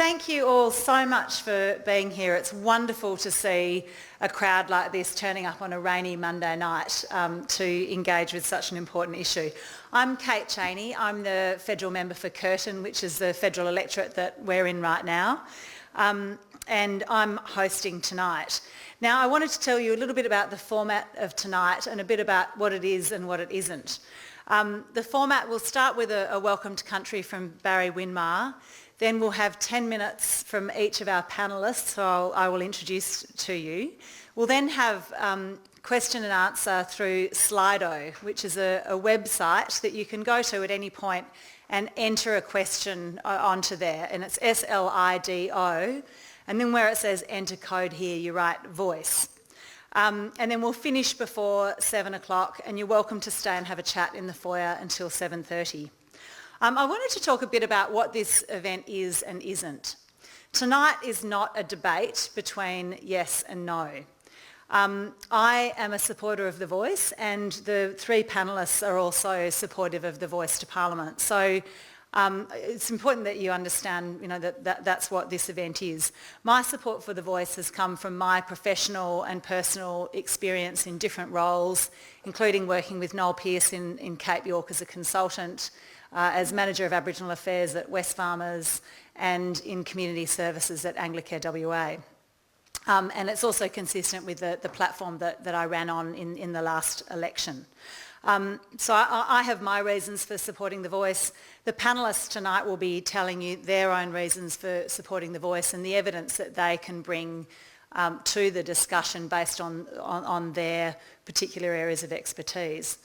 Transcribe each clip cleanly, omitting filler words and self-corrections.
thank you all so much for being here. It's wonderful to see a crowd like this turning up on a rainy Monday night to engage with such an important issue. I'm Kate Chaney. I'm the federal member for Curtin, which is the federal electorate that we're in right now, and I'm hosting tonight. Now, I wanted to tell you a little bit about the format of tonight and a bit about what it is and what it isn't. The format will start with a welcome to country from Barry Winmar. Then we'll have 10 minutes from each of our panellists, so I will introduce to you. We'll then have question and answer through Slido, which is a website that you can go to at any point and enter a question onto there, and it's SLIDO. And then where it says enter code here, you write voice. And then we'll finish before 7 o'clock, and you're welcome to stay and have a chat in the foyer until 7:30. I wanted to talk a bit about what this event is and isn't. Tonight is not a debate between yes and no. I am a supporter of the voice, and the three panellists are also supportive of the voice to Parliament. So it's important that you understand, that's what this event is. My support for the voice has come from my professional and personal experience in different roles, including working with Noel Pearce in Cape York as a consultant, as Manager of Aboriginal Affairs at Wesfarmers, and in community services at Anglicare WA. And it's also consistent with the platform that I ran on in the last election. So I have my reasons for supporting the voice. The panellists tonight will be telling you their own reasons for supporting the voice and the evidence that they can bring to the discussion based on their particular areas of expertise.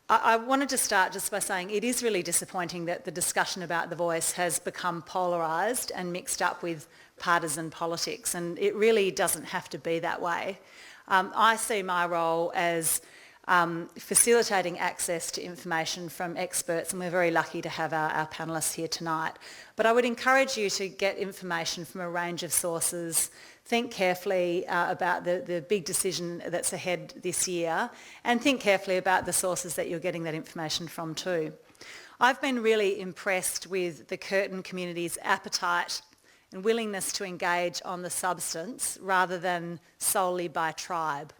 I wanted to start just by saying it is really disappointing that the discussion about the voice has become polarised and mixed up with partisan politics, and it really doesn't have to be that way. I see my role as facilitating access to information from experts, and we're very lucky to have our panellists here tonight. But I would encourage you to get information from a range of sources, think carefully about the big decision that's ahead this year, and think carefully about the sources that you're getting that information from too. I've been really impressed with the Curtin community's appetite and willingness to engage on the substance rather than solely by tribe.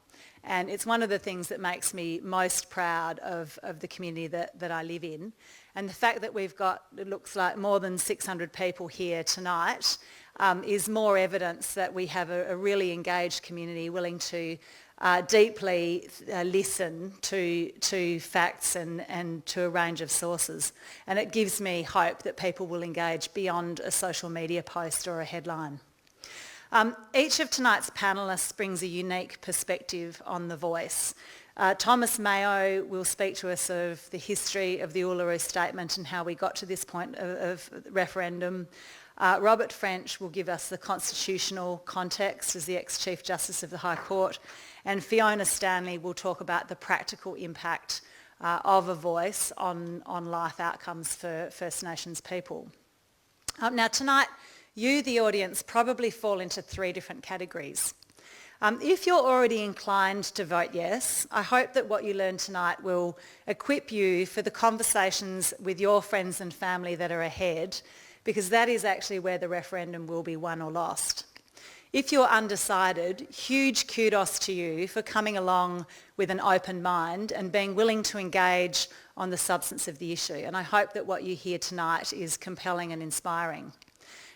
And it's one of the things that makes me most proud of the community that I live in. And the fact that we've got, it looks like, more than 600 people here tonight is more evidence that we have a really engaged community willing to deeply listen to facts and to a range of sources. And it gives me hope that people will engage beyond a social media post or a headline. Each of tonight's panellists brings a unique perspective on the voice. Thomas Mayo will speak to us of the history of the Uluru Statement and how we got to this point of referendum. Robert French will give us the constitutional context as the ex-Chief Justice of the High Court, and Fiona Stanley will talk about the practical impact of a voice on life outcomes for First Nations people. Now tonight, you, the audience, probably fall into three different categories. If you're already inclined to vote yes, I hope that what you learn tonight will equip you for the conversations with your friends and family that are ahead, because that is actually where the referendum will be won or lost. If you're undecided, huge kudos to you for coming along with an open mind and being willing to engage on the substance of the issue. And I hope that what you hear tonight is compelling and inspiring.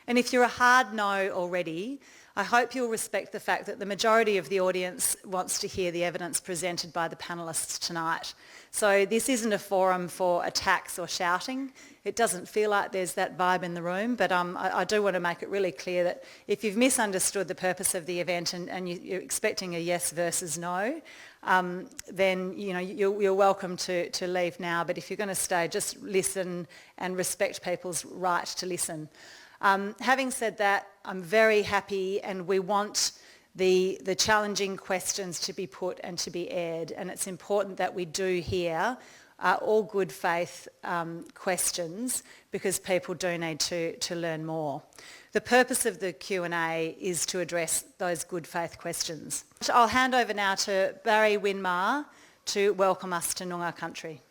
And if you're a hard no already, I hope you'll respect the fact that the majority of the audience wants to hear the evidence presented by the panellists tonight. So this isn't a forum for attacks or shouting. It doesn't feel like there's that vibe in the room, but I do want to make it really clear that if you've misunderstood the purpose of the event and you're expecting a yes versus no, then you're welcome to leave now. But if you're going to stay, just listen and respect people's right to listen. Having said that, I'm very happy, and we want the challenging questions to be put and to be aired, and it's important that we do hear all good faith questions, because people do need to learn more. The purpose of the Q&A is to address those good faith questions. I'll hand over now to Barry Winmar to welcome us to Noongar country.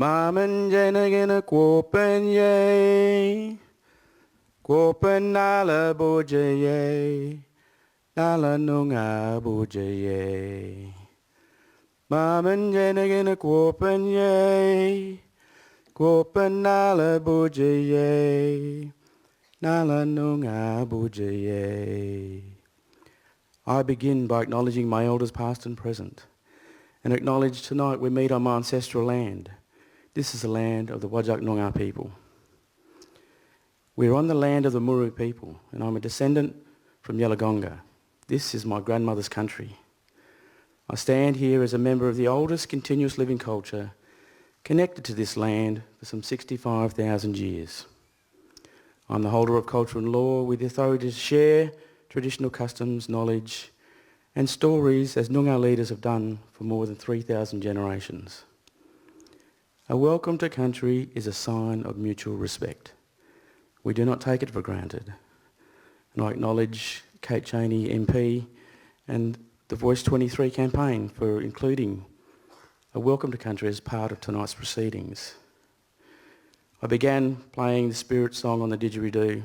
Maman jenagina kwopen ye, kwopen nala boje ye, nala nunga boje ye. Maman jenagina kwopen ye, kwopen nala boje ye, nala nunga boje ye. I begin by acknowledging my elders past and present, and acknowledge tonight we meet on my ancestral land. This is the land of the Whadjuk Noongar people. We're on the land of the Muru people, and I'm a descendant from Yelagonga. This is my grandmother's country. I stand here as a member of the oldest continuous living culture connected to this land for some 65,000 years. I'm the holder of culture and law with the authority to share traditional customs, knowledge and stories as Noongar leaders have done for more than 3,000 generations. A welcome to country is a sign of mutual respect. We do not take it for granted. And I acknowledge Kate Chaney MP and the Voice 23 campaign for including a welcome to country as part of tonight's proceedings. I began playing the spirit song on the didgeridoo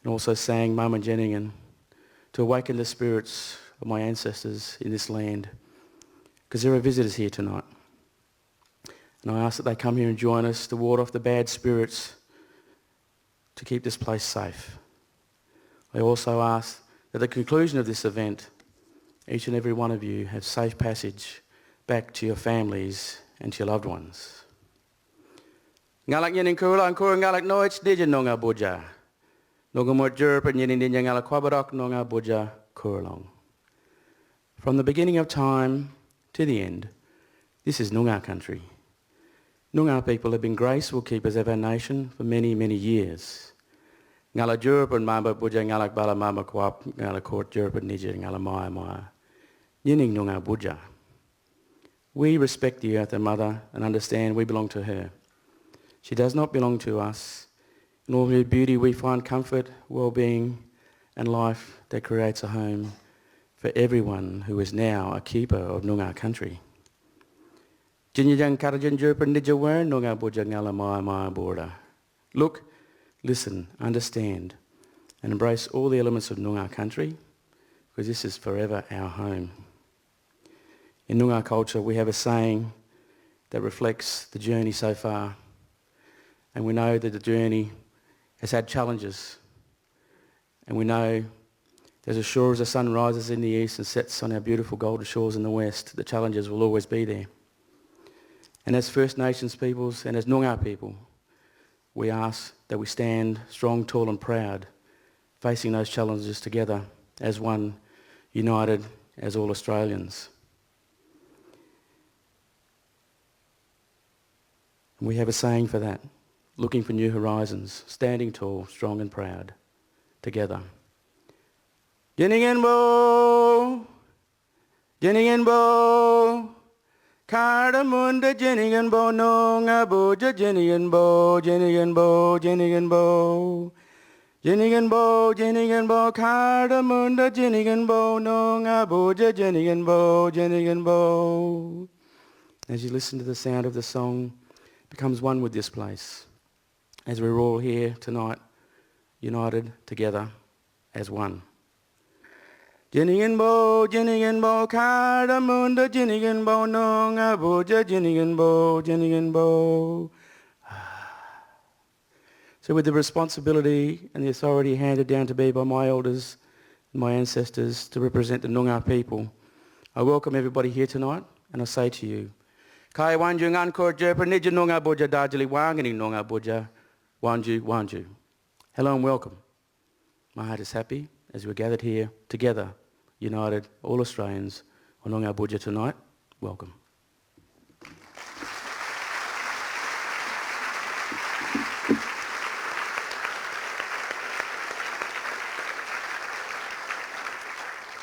and also sang Mama Jenningen to awaken the spirits of my ancestors in this land, because there are visitors here tonight. And I ask that they come here and join us to ward off the bad spirits to keep this place safe. I also ask that at the conclusion of this event, each and every one of you have safe passage back to your families and to your loved ones. Ngalak nyening kula angkur ngalak noich dijen nonga boja. Nogamot jerp and nyening dijen ngalak kwabarak nonga boja kurlong. From the beginning of time to the end, this is Noongar country. Noongar people have been graceful keepers of our nation for many, many years. Ngala jerp and mamba boja ngalak bala mamba kwap ngala court jerp and nije ngala maya maya. Nyening Noongar boja. We respect the earth and mother and understand we belong to her. She does not belong to us. In all her beauty we find comfort, well-being and life that creates a home for everyone who is now a keeper of Noongar country. Look, listen, understand and embrace all the elements of Noongar country, because this is forever our home. In Noongar culture we have a saying that reflects the journey so far, and we know that the journey has had challenges, and we know that as sure as the sun rises in the east and sets on our beautiful golden shores in the west, the challenges will always be there. And as First Nations peoples and as Noongar people, we ask that we stand strong, tall and proud, facing those challenges together as one, united as all Australians. And we have a saying for that, looking for new horizons, standing tall, strong and proud, together. Jenningen bo, Jenningen bo, Cardamunda Jenningen bo, Noongar boja Jenningen bo, Jenningen bo, Jenningen bo. Jenningen bo, Jenningen bo, Cardamunda Jenningen bo, Noongar boja Jenningen bo, Jenningen bo. As you listen to the sound of the song, it becomes one with this place, as we're all here tonight, united together as one. Jenningen bo, Cardamunda Jenningen bo, Noongar boja Jenningen bo, Jenningen bo. So with the responsibility and the authority handed down to me by my elders and my ancestors to represent the Noongar people, I welcome everybody here tonight, and I say to you, Kai wanju ngankor jerpa nija Noongar boja dajali wangani Noongar boja wanju. Hello and welcome. My heart is happy as we're gathered here together, united, all Australians on Noongar boja tonight. Welcome.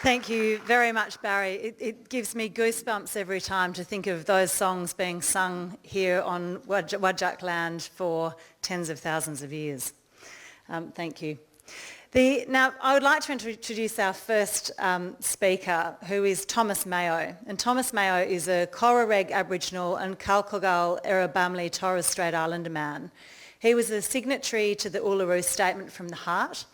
Thank you very much, Barry. It gives me goosebumps every time to think of those songs being sung here on Whadjuk land for tens of thousands of years. Thank you. Now, I would like to introduce our first speaker, who is Thomas Mayo. And Thomas Mayo is a Cororeg Aboriginal and Kalkogal Erabamli Torres Strait Islander man. He was a signatory to the Uluru Statement from the Heart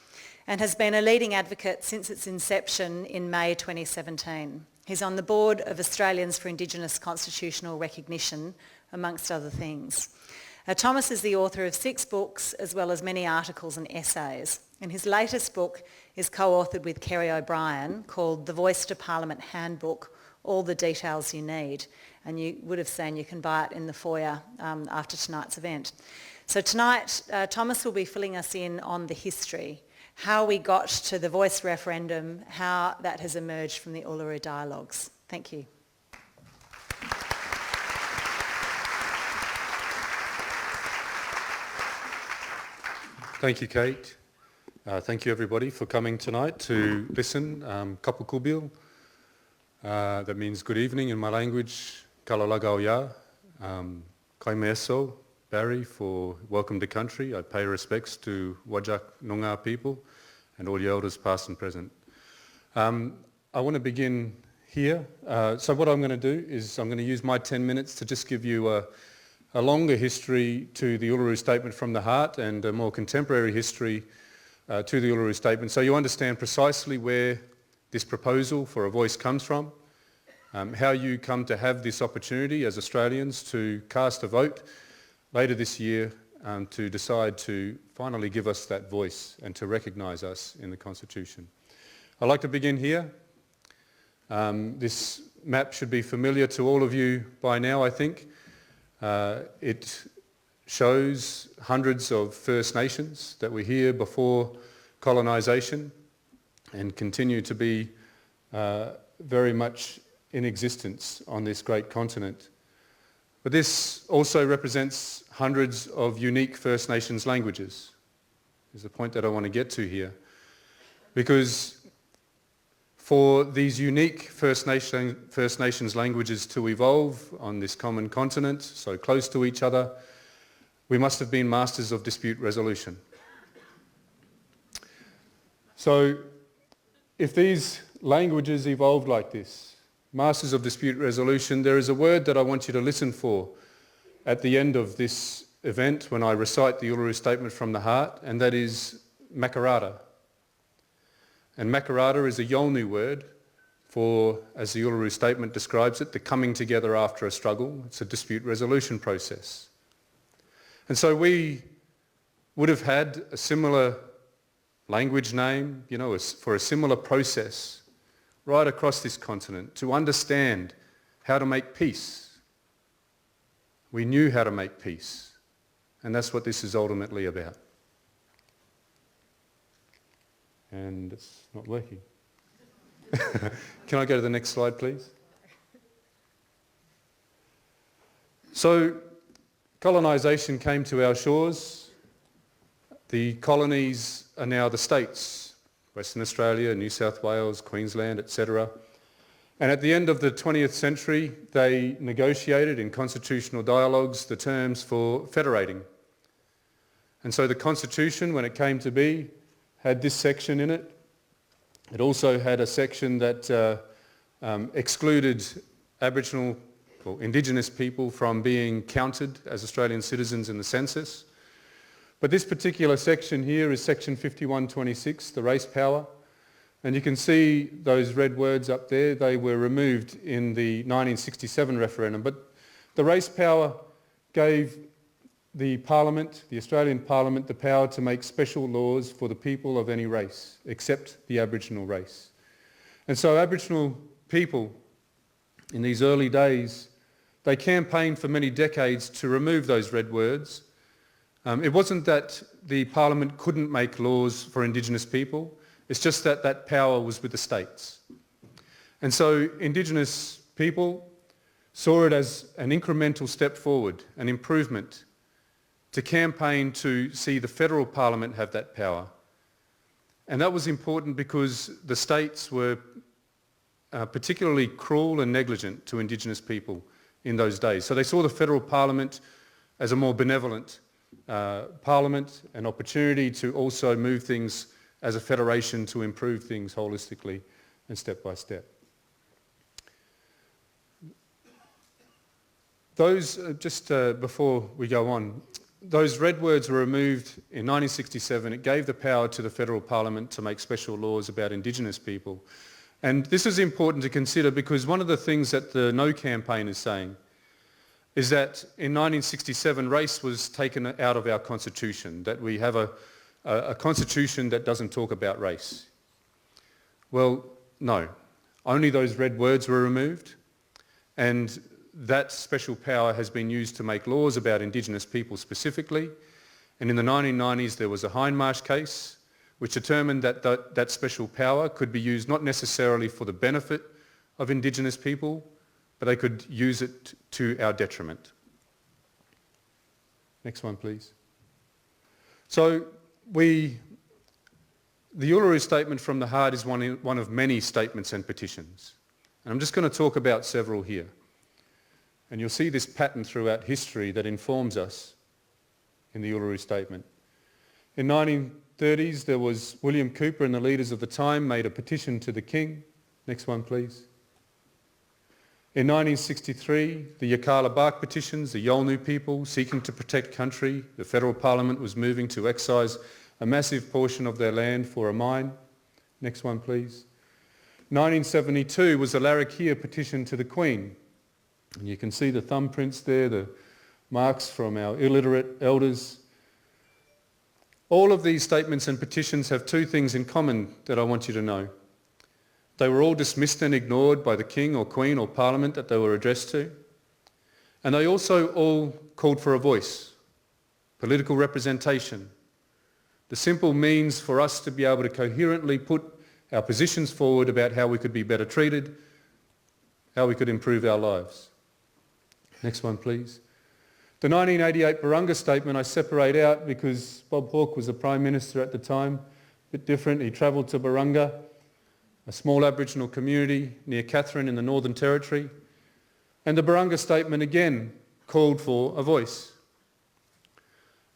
and has been a leading advocate since its inception in May 2017. He's on the board of Australians for Indigenous Constitutional Recognition, amongst other things. Thomas is the author of 6 books as well as many articles and essays. And his latest book is co-authored with Kerry O'Brien called The Voice to Parliament Handbook, All the Details You Need. And you would have seen you can buy it in the foyer after tonight's event. So tonight, Thomas will be filling us in on the history, how we got to the Voice referendum, how that has emerged from the Uluru Dialogues. Thank you. Thank you, Kate. Thank you, everybody, for coming tonight to listen. Kapukubil, that means good evening in my language. Kalalagao ya. Kaimeso, Barry, for welcome to country. I pay respects to Wajak Noongar people and all the elders past and present. I want to begin here. So what I'm going to do is I'm going to use my 10 minutes to just give you a longer history to the Uluru Statement from the Heart and a more contemporary history to the Uluru Statement, so you understand precisely where this proposal for a voice comes from, how you come to have this opportunity as Australians to cast a vote later this year to decide to finally give us that voice and to recognise us in the Constitution. I'd like to begin here. This map should be familiar to all of you by now, I think. It shows hundreds of First Nations that were here before colonisation and continue to be very much in existence on this great continent. But this also represents hundreds of unique First Nations languages. Is the point that I want to get to here. Because for these unique First Nations languages to evolve on this common continent, so close to each other, we must have been masters of dispute resolution. So if these languages evolved like this, masters of dispute resolution, there is a word that I want you to listen for at the end of this event when I recite the Uluru Statement from the Heart, and that is makarata. And makarata is a Yolngu word for, as the Uluru Statement describes it, the coming together after a struggle. It's a dispute resolution process. And so we would have had a similar language name, for a similar process right across this continent to understand how to make peace. We knew how to make peace, and that's what this is ultimately about. And it's not working. Can I go to the next slide, please? So, colonisation came to our shores. The colonies are now the states, Western Australia, New South Wales, Queensland, etc. And at the end of the 20th century, they negotiated in constitutional dialogues the terms for federating. And so the Constitution, when it came to be, had this section in it. It also had a section that excluded Aboriginal or Indigenous people from being counted as Australian citizens in the census. But this particular section here is section 5126, the race power. And you can see those red words up there. They were removed in the 1967 referendum. But the race power gave the Parliament, the Australian Parliament, the power to make special laws for the people of any race, except the Aboriginal race. And so Aboriginal people in these early days, they campaigned for many decades to remove those red words. It wasn't that the Parliament couldn't make laws for Indigenous people, it's just that that power was with the states. And so Indigenous people saw it as an incremental step forward, an improvement, to campaign to see the federal Parliament have that power. And that was important because the states were particularly cruel and negligent to Indigenous people in those days. So they saw the federal Parliament as a more benevolent Parliament, an opportunity to also move things as a federation to improve things holistically and step by step. Those, before we go on, those red words were removed in 1967. It gave the power to the federal parliament to make special laws about Indigenous people. And this is important to consider because one of the things that the No campaign is saying is that in 1967 race was taken out of our constitution, that we have a constitution that doesn't talk about race. Well, no. Only those red words were removed, and that special power has been used to make laws about Indigenous people specifically. And in the 1990s there was a Hindmarsh case which determined that that special power could be used not necessarily for the benefit of Indigenous people, but they could use it to our detriment. Next one, please. So the Uluru Statement from the Heart is one of many statements and petitions. And I'm just going to talk about several here. And you'll see this pattern throughout history that informs us in the Uluru Statement. In 1930s, there was William Cooper and the leaders of the time made a petition to the King. Next one, please. In 1963, the Yirrkala Bark petitions, the Yolngu people seeking to protect country. The federal parliament was moving to excise a massive portion of their land for a mine. Next one, please. 1972 was the Larrakia petition to the Queen. And you can see the thumbprints there, the marks from our illiterate elders. All of these statements and petitions have two things in common that I want you to know. They were all dismissed and ignored by the King or Queen or Parliament that they were addressed to. And they also all called for a voice, political representation, the simple means for us to be able to coherently put our positions forward about how we could be better treated, how we could improve our lives. Next one, please. The 1988 Barunga Statement I separate out because Bob Hawke was the Prime Minister at the time, a bit different. He travelled to Barunga, a small Aboriginal community near Katherine in the Northern Territory. And the Barunga Statement again called for a voice.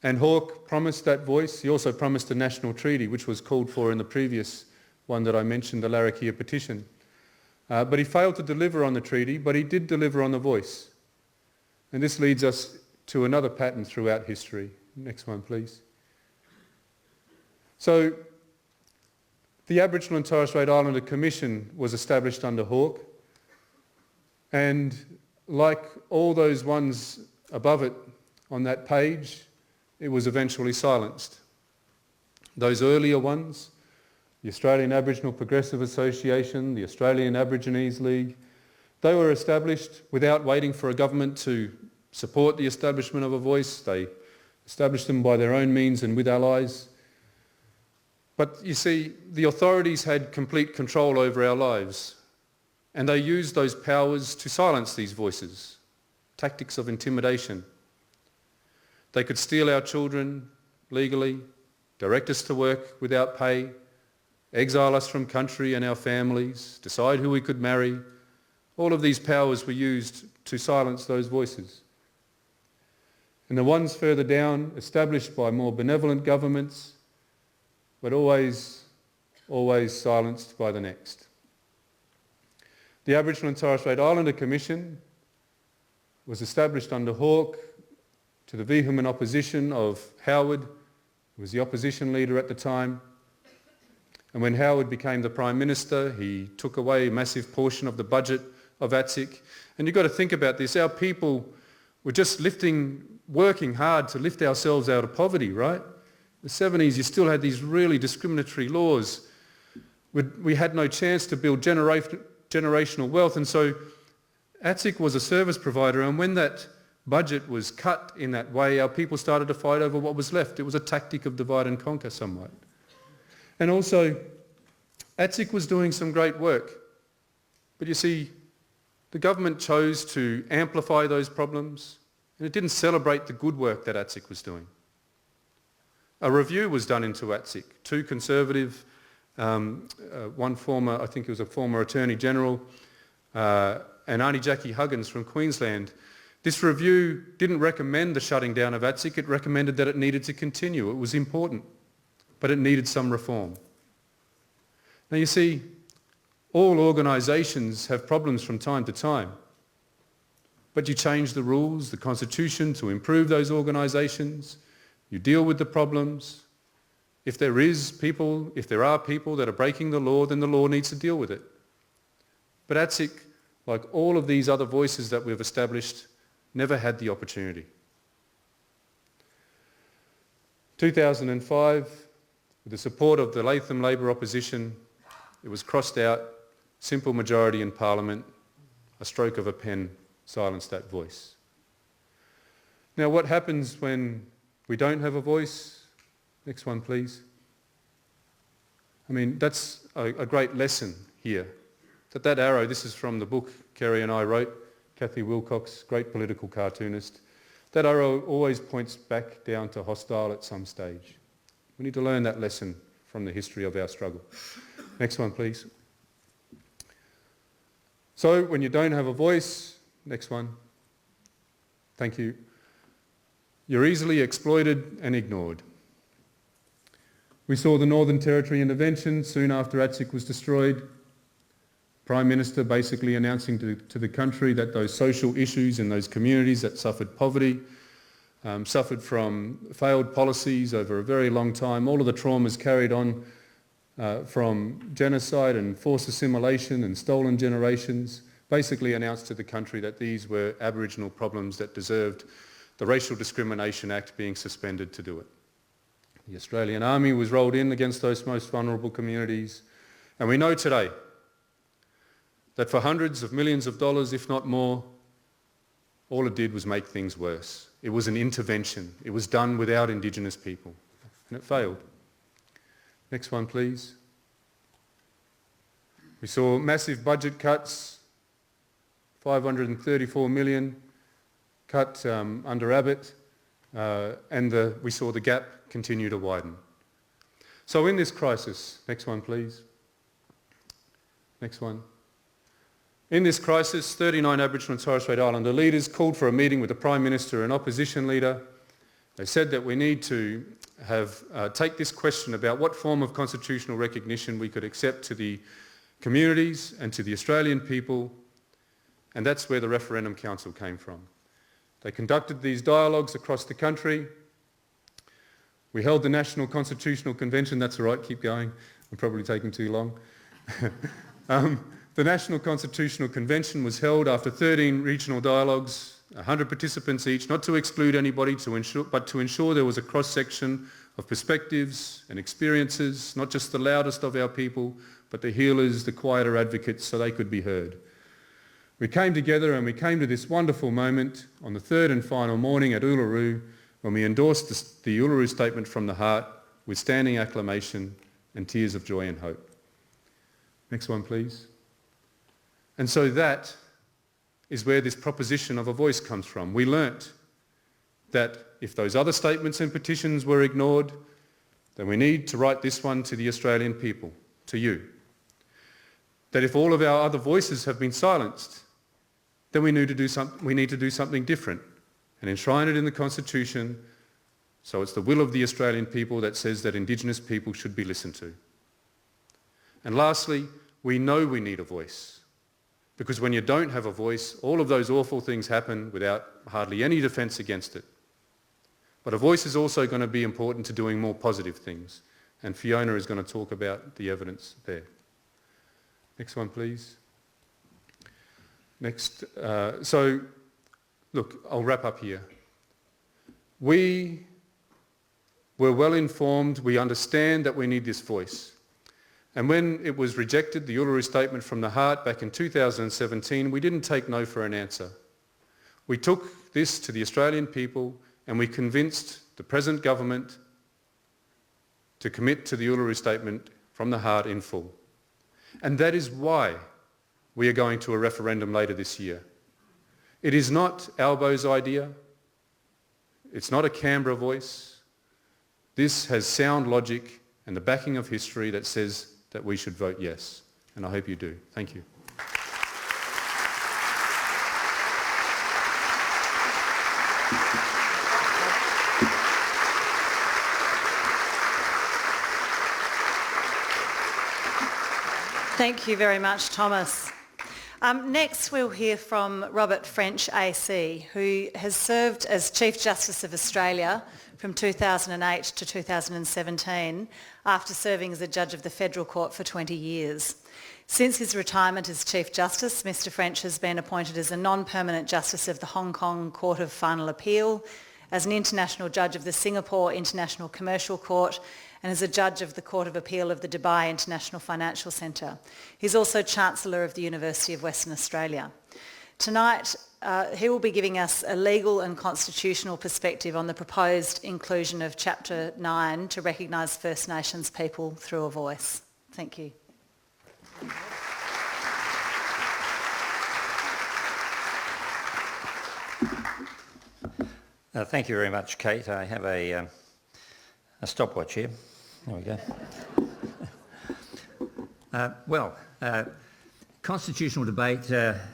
And Hawke promised that voice. He also promised a national treaty, which was called for in the previous one that I mentioned, the Larrakia petition. But he failed to deliver on the treaty, but he did deliver on the voice. And this leads us to another pattern throughout history. Next one, please. So the Aboriginal and Torres Strait Islander Commission was established under Hawke, and like all those ones above it on that page, it was eventually silenced. Those earlier ones, the Australian Aboriginal Progressive Association, the Australian Aborigines League, they were established without waiting for a government to support the establishment of a voice. They established them by their own means and with allies. But you see, the authorities had complete control over our lives, and they used those powers to silence these voices, tactics of intimidation. They could steal our children legally, direct us to work without pay, exile us from country and our families, decide who we could marry. All of these powers were used to silence those voices. And the ones further down, established by more benevolent governments, but always silenced by the next. The Aboriginal and Torres Strait Islander Commission was established under Hawke to the vehement opposition of Howard, who was the opposition leader at the time. And when Howard became the Prime Minister, he took away a massive portion of the budget of ATSIC. And you've got to think about this. Our people were just working hard to lift ourselves out of poverty, right? In the 70s, you still had these really discriminatory laws. We had no chance to build generational wealth. And so ATSIC was a service provider. And when that budget was cut in that way, our people started to fight over what was left. It was a tactic of divide and conquer somewhat. And also, ATSIC was doing some great work. But you see, the government chose to amplify those problems, and it didn't celebrate the good work that ATSIC was doing. A review was done into ATSIC. Two conservative, one former, I think he was a former Attorney General, and Auntie Jackie Huggins from Queensland. This review didn't recommend the shutting down of ATSIC, it recommended that it needed to continue. It was important, but it needed some reform. Now you see, all organisations have problems from time to time. But you change the rules, the constitution to improve those organisations. You deal with the problems. If there are people that are breaking the law, then the law needs to deal with it. But ATSIC, like all of these other voices that we've established, never had the opportunity. 2005, with the support of the Latham Labor opposition, it was crossed out, simple majority in Parliament, a stroke of a pen silenced that voice. Now what happens when we don't have a voice? Next one, please. I mean, that's a great lesson here. That arrow, this is from the book Kerry and I wrote, Kathy Wilcox, great political cartoonist. That arrow always points back down to hostile at some stage. We need to learn that lesson from the history of our struggle. Next one, please. So when you don't have a voice, next one, thank you, you're easily exploited and ignored. We saw the Northern Territory intervention soon after ATSIC was destroyed. Prime Minister basically announcing to the country that those social issues in those communities that suffered poverty, suffered from failed policies over a very long time, all of the traumas carried on from genocide and forced assimilation and stolen generations, basically announced to the country that these were Aboriginal problems that deserved the Racial Discrimination Act being suspended to do it. The Australian Army was rolled in against those most vulnerable communities, and we know today that for hundreds of millions of dollars, if not more, all it did was make things worse. It was an intervention. It was done without Indigenous people, and it failed. Next one, please. We saw massive budget cuts, 534 million cut under Abbott, and we saw the gap continue to widen. So in this crisis, next one please. Next one. In this crisis, 39 Aboriginal and Torres Strait Islander leaders called for a meeting with the Prime Minister and Opposition Leader. They said that we need to take this question about what form of constitutional recognition we could accept to the communities and to the Australian people, and that's where the Referendum Council came from. They conducted these dialogues across the country. We held the National Constitutional Convention. That's all right, keep going. I'm probably taking too long. The National Constitutional Convention was held after 13 regional dialogues, 100 participants each, not to exclude anybody, but to ensure there was a cross-section of perspectives and experiences, not just the loudest of our people, but the healers, the quieter advocates, so they could be heard. We came together and we came to this wonderful moment on the third and final morning at Uluru when we endorsed the Uluru Statement from the Heart with standing acclamation and tears of joy and hope. Next one, please. And so that is where this proposition of a voice comes from. We learnt that if those other statements and petitions were ignored, then we need to write this one to the Australian people, to you. That if all of our other voices have been silenced, then we need to do something different and enshrine it in the Constitution so it's the will of the Australian people that says that Indigenous people should be listened to. And lastly, we know we need a voice. Because when you don't have a voice, all of those awful things happen without hardly any defence against it. But a voice is also going to be important to doing more positive things. And Fiona is going to talk about the evidence there. Next one, please. Next. So, look, I'll wrap up here. We were well informed. We understand that we need this voice. And when it was rejected, the Uluru Statement from the Heart back in 2017, we didn't take no for an answer. We took this to the Australian people and we convinced the present government to commit to the Uluru Statement from the Heart in full. And that is why we are going to a referendum later this year. It is not Albo's idea. It's not a Canberra voice. This has sound logic and the backing of history that says that we should vote yes. And I hope you do. Thank you. Thank you very much, Thomas. Next we'll hear from Robert French AC, who has served as Chief Justice of Australia from 2008 to 2017 after serving as a judge of the Federal Court for 20 years. Since his retirement as Chief Justice, Mr French has been appointed as a non-permanent Justice of the Hong Kong Court of Final Appeal, as an International Judge of the Singapore International Commercial Court, and as a Judge of the Court of Appeal of the Dubai International Financial Centre. He's also Chancellor of the University of Western Australia. Tonight, he will be giving us a legal and constitutional perspective on the proposed inclusion of Chapter 9 to recognise First Nations people through a voice. Thank you. Thank you very much, Kate. I have a stopwatch here. There we go. Constitutional debate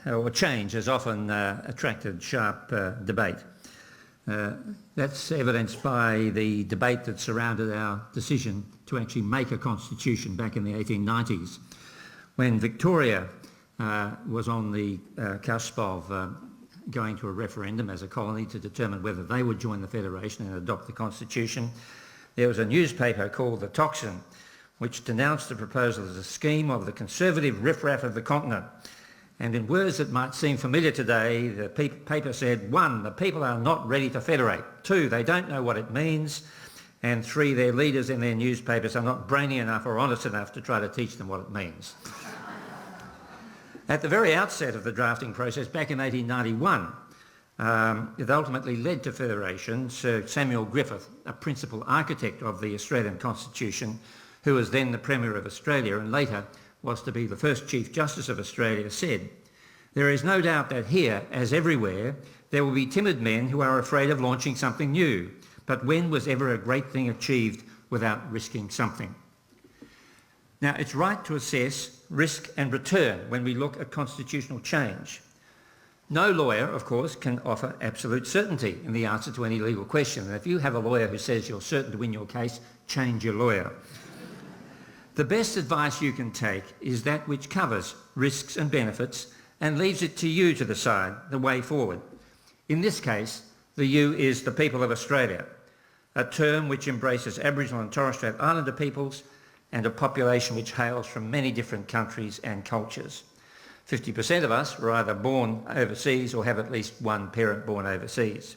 or change has often attracted sharp debate. That's evidenced by the debate that surrounded our decision to actually make a constitution back in the 1890s, when Victoria was on the cusp of going to a referendum as a colony to determine whether they would join the Federation and adopt the Constitution. There was a newspaper called The Tocsin, which denounced the proposal as a scheme of the conservative riffraff of the continent. And in words that might seem familiar today, the paper said, 1, the people are not ready to federate. 2, they don't know what it means. And 3, their leaders in their newspapers are not brainy enough or honest enough to try to teach them what it means. At the very outset of the drafting process, back in 1891, it ultimately led to federation. Sir Samuel Griffith, a principal architect of the Australian Constitution, who was then the Premier of Australia and later was to be the first Chief Justice of Australia, said, "There is no doubt that here, as everywhere, there will be timid men who are afraid of launching something new. But when was ever a great thing achieved without risking something?" Now, it's right to assess risk and return when we look at constitutional change. No lawyer, of course, can offer absolute certainty in the answer to any legal question. And if you have a lawyer who says you're certain to win your case, change your lawyer. The best advice you can take is that which covers risks and benefits and leaves it to you to decide the way forward. In this case, the you is the people of Australia, a term which embraces Aboriginal and Torres Strait Islander peoples and a population which hails from many different countries and cultures. 50% of us were either born overseas or have at least one parent born overseas.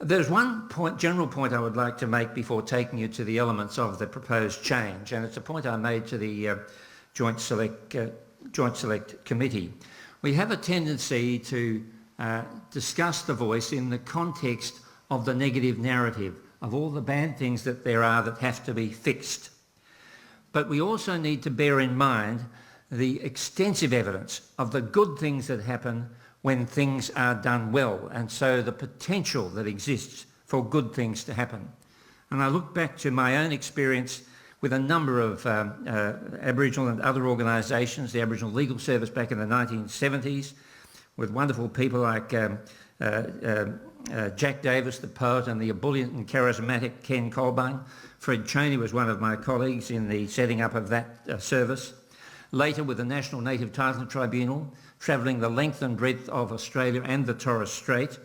There's one general point I would like to make before taking you to the elements of the proposed change, and it's a point I made to the Joint Select Committee. We have a tendency to discuss the voice in the context of the negative narrative, of all the bad things that there are that have to be fixed. But we also need to bear in mind the extensive evidence of the good things that happen when things are done well, and so the potential that exists for good things to happen. And I look back to my own experience with a number of Aboriginal and other organisations, the Aboriginal Legal Service back in the 1970s, with wonderful people like Jack Davis, the poet, and the ebullient and charismatic Ken Colbung. Fred Chaney was one of my colleagues in the setting up of that service. Later with the National Native Title Tribunal, travelling the length and breadth of Australia and the Torres Strait,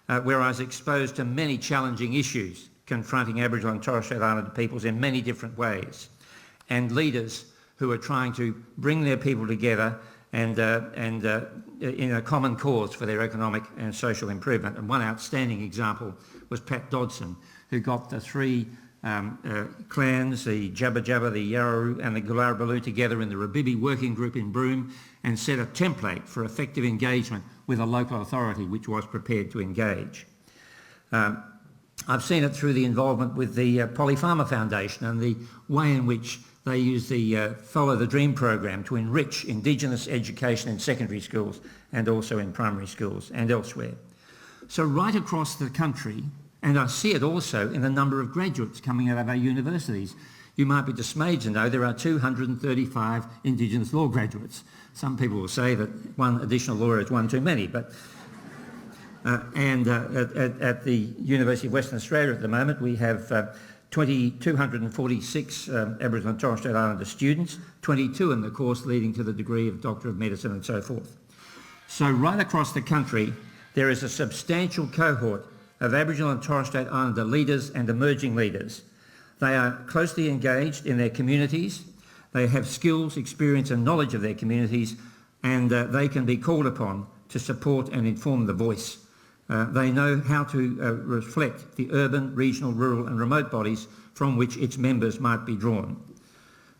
where I was exposed to many challenging issues confronting Aboriginal and Torres Strait Islander peoples in many different ways, and leaders who are trying to bring their people together and in a common cause for their economic and social improvement. And one outstanding example was Pat Dodson, who got the three clans, the Jabba Jabba, the Yarraroo and the Gularabaloo together in the Rabibi working group in Broome and set a template for effective engagement with a local authority which was prepared to engage. I've seen it through the involvement with the Polly Farmer Foundation and the way in which they use the Follow the Dream program to enrich Indigenous education in secondary schools and also in primary schools and elsewhere. So right across the country, and I see it also in the number of graduates coming out of our universities. You might be dismayed to know there are 235 Indigenous law graduates. Some people will say that one additional lawyer is one too many, but at the University of Western Australia at the moment we have 246 Aboriginal and Torres Strait Islander students, 22 in the course leading to the degree of Doctor of Medicine and so forth. So right across the country, there is a substantial cohort of Aboriginal and Torres Strait Islander leaders and emerging leaders. They are closely engaged in their communities. They have skills, experience and knowledge of their communities, and they can be called upon to support and inform the voice. They know how to reflect the urban, regional, rural and remote bodies from which its members might be drawn.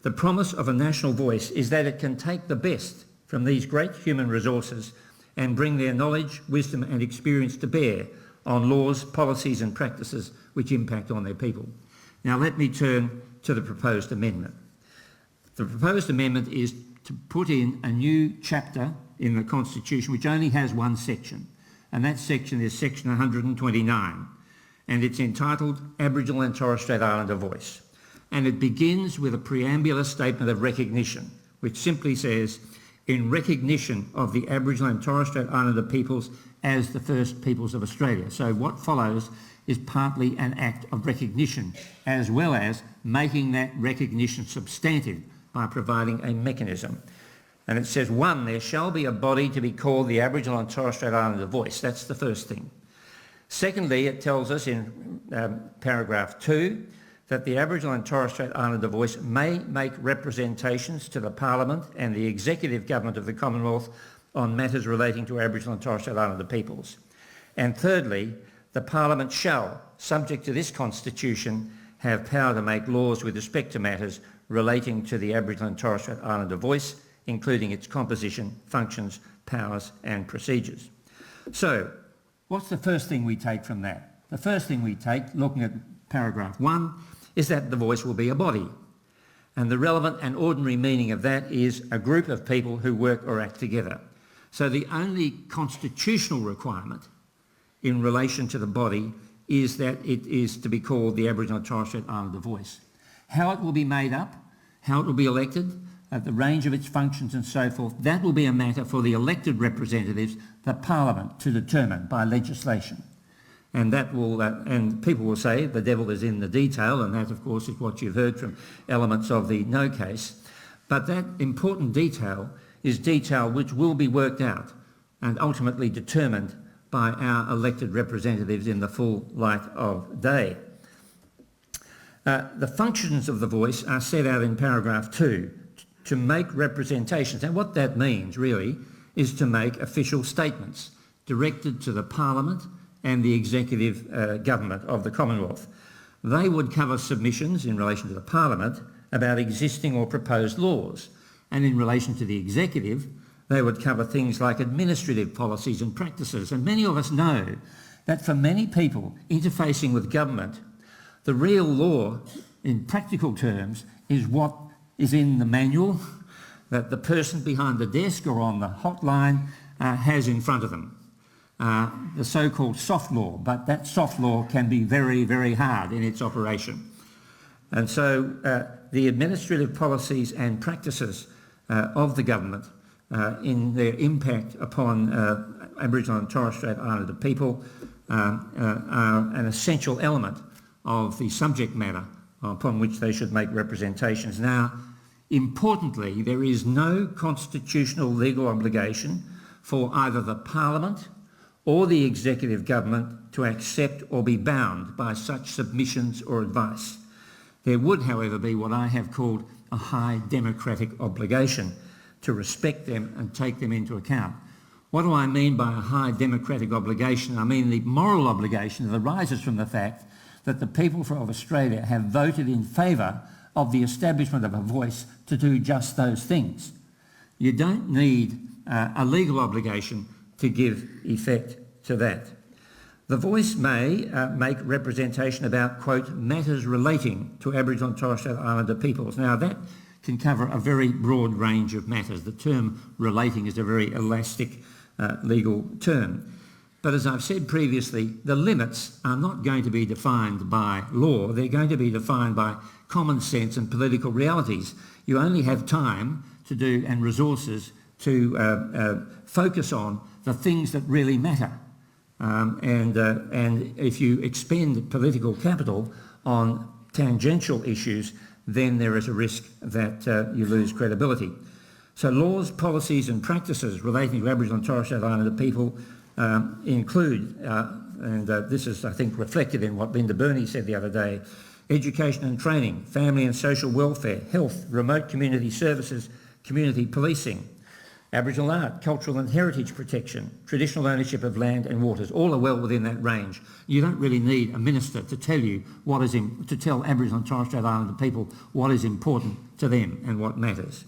The promise of a national voice is that it can take the best from these great human resources and bring their knowledge, wisdom and experience to bear on laws, policies and practices which impact on their people. Now let me turn to the proposed amendment. The proposed amendment is to put in a new chapter in the Constitution which only has one section, and that section is section 129, and it's entitled Aboriginal and Torres Strait Islander Voice. And it begins with a preambular statement of recognition, which simply says, in recognition of the Aboriginal and Torres Strait Islander peoples as the first peoples of Australia. So what follows is partly an act of recognition, as well as making that recognition substantive by providing a mechanism. And it says, 1, there shall be a body to be called the Aboriginal and Torres Strait Islander Voice. That's the first thing. Secondly, it tells us in paragraph 2 that the Aboriginal and Torres Strait Islander Voice may make representations to the Parliament and the Executive Government of the Commonwealth on matters relating to Aboriginal and Torres Strait Islander peoples. And thirdly, the Parliament shall, subject to this Constitution, have power to make laws with respect to matters relating to the Aboriginal and Torres Strait Islander voice, including its composition, functions, powers and procedures. So, what's the first thing we take from that? The first thing we take, looking at paragraph 1, is that the voice will be a body. And the relevant and ordinary meaning of that is a group of people who work or act together. So the only constitutional requirement in relation to the body is that it is to be called the Aboriginal and Torres Strait Islander Voice. How it will be made up, how it will be elected, the range of its functions and so forth, that will be a matter for the elected representatives, the Parliament, to determine by legislation. And that will, and people will say the devil is in the detail, and that of course is what you've heard from elements of the no case. But that important detail is detail which will be worked out and ultimately determined by our elected representatives in the full light of day. The functions of the voice are set out in paragraph 2, to make representations. And what that means really is to make official statements directed to the Parliament and the Executive Government of the Commonwealth. They would cover submissions in relation to the Parliament about existing or proposed laws, and in relation to the Executive they would cover things like administrative policies and practices. And many of us know that for many people interfacing with government, the real law in practical terms is what is in the manual that the person behind the desk or on the hotline has in front of them. The so-called soft law, but that soft law can be very, very hard in its operation. And so the administrative policies and practices of the government in their impact upon Aboriginal and Torres Strait Islander people are an essential element of the subject matter upon which they should make representations. Now, importantly, there is no constitutional legal obligation for either the Parliament or the Executive Government to accept or be bound by such submissions or advice. There would, however, be what I have called a high democratic obligation to respect them and take them into account. What do I mean by a high democratic obligation? I mean the moral obligation that arises from the fact that the people of Australia have voted in favour of the establishment of a voice to do just those things. You don't need a legal obligation to give effect to that. The voice may make representation about, quote, matters relating to Aboriginal and Torres Strait Islander peoples. Now that can cover a very broad range of matters. The term relating is a very elastic legal term. But as I've said previously, the limits are not going to be defined by law. They're going to be defined by common sense and political realities. You only have time to do and resources to focus on the things that really matter. And if you expend political capital on tangential issues, then there is a risk that you lose credibility. So laws, policies and practices relating to Aboriginal and Torres Strait Islander people include, and this is, I think, reflected in what Linda Burney said the other day, education and training, family and social welfare, health, remote community services, community policing, Aboriginal art, cultural and heritage protection, traditional ownership of land and waters, all are well within that range. You don't really need a minister to tell you what is to tell Aboriginal and Torres Strait Islander people what is important to them and what matters.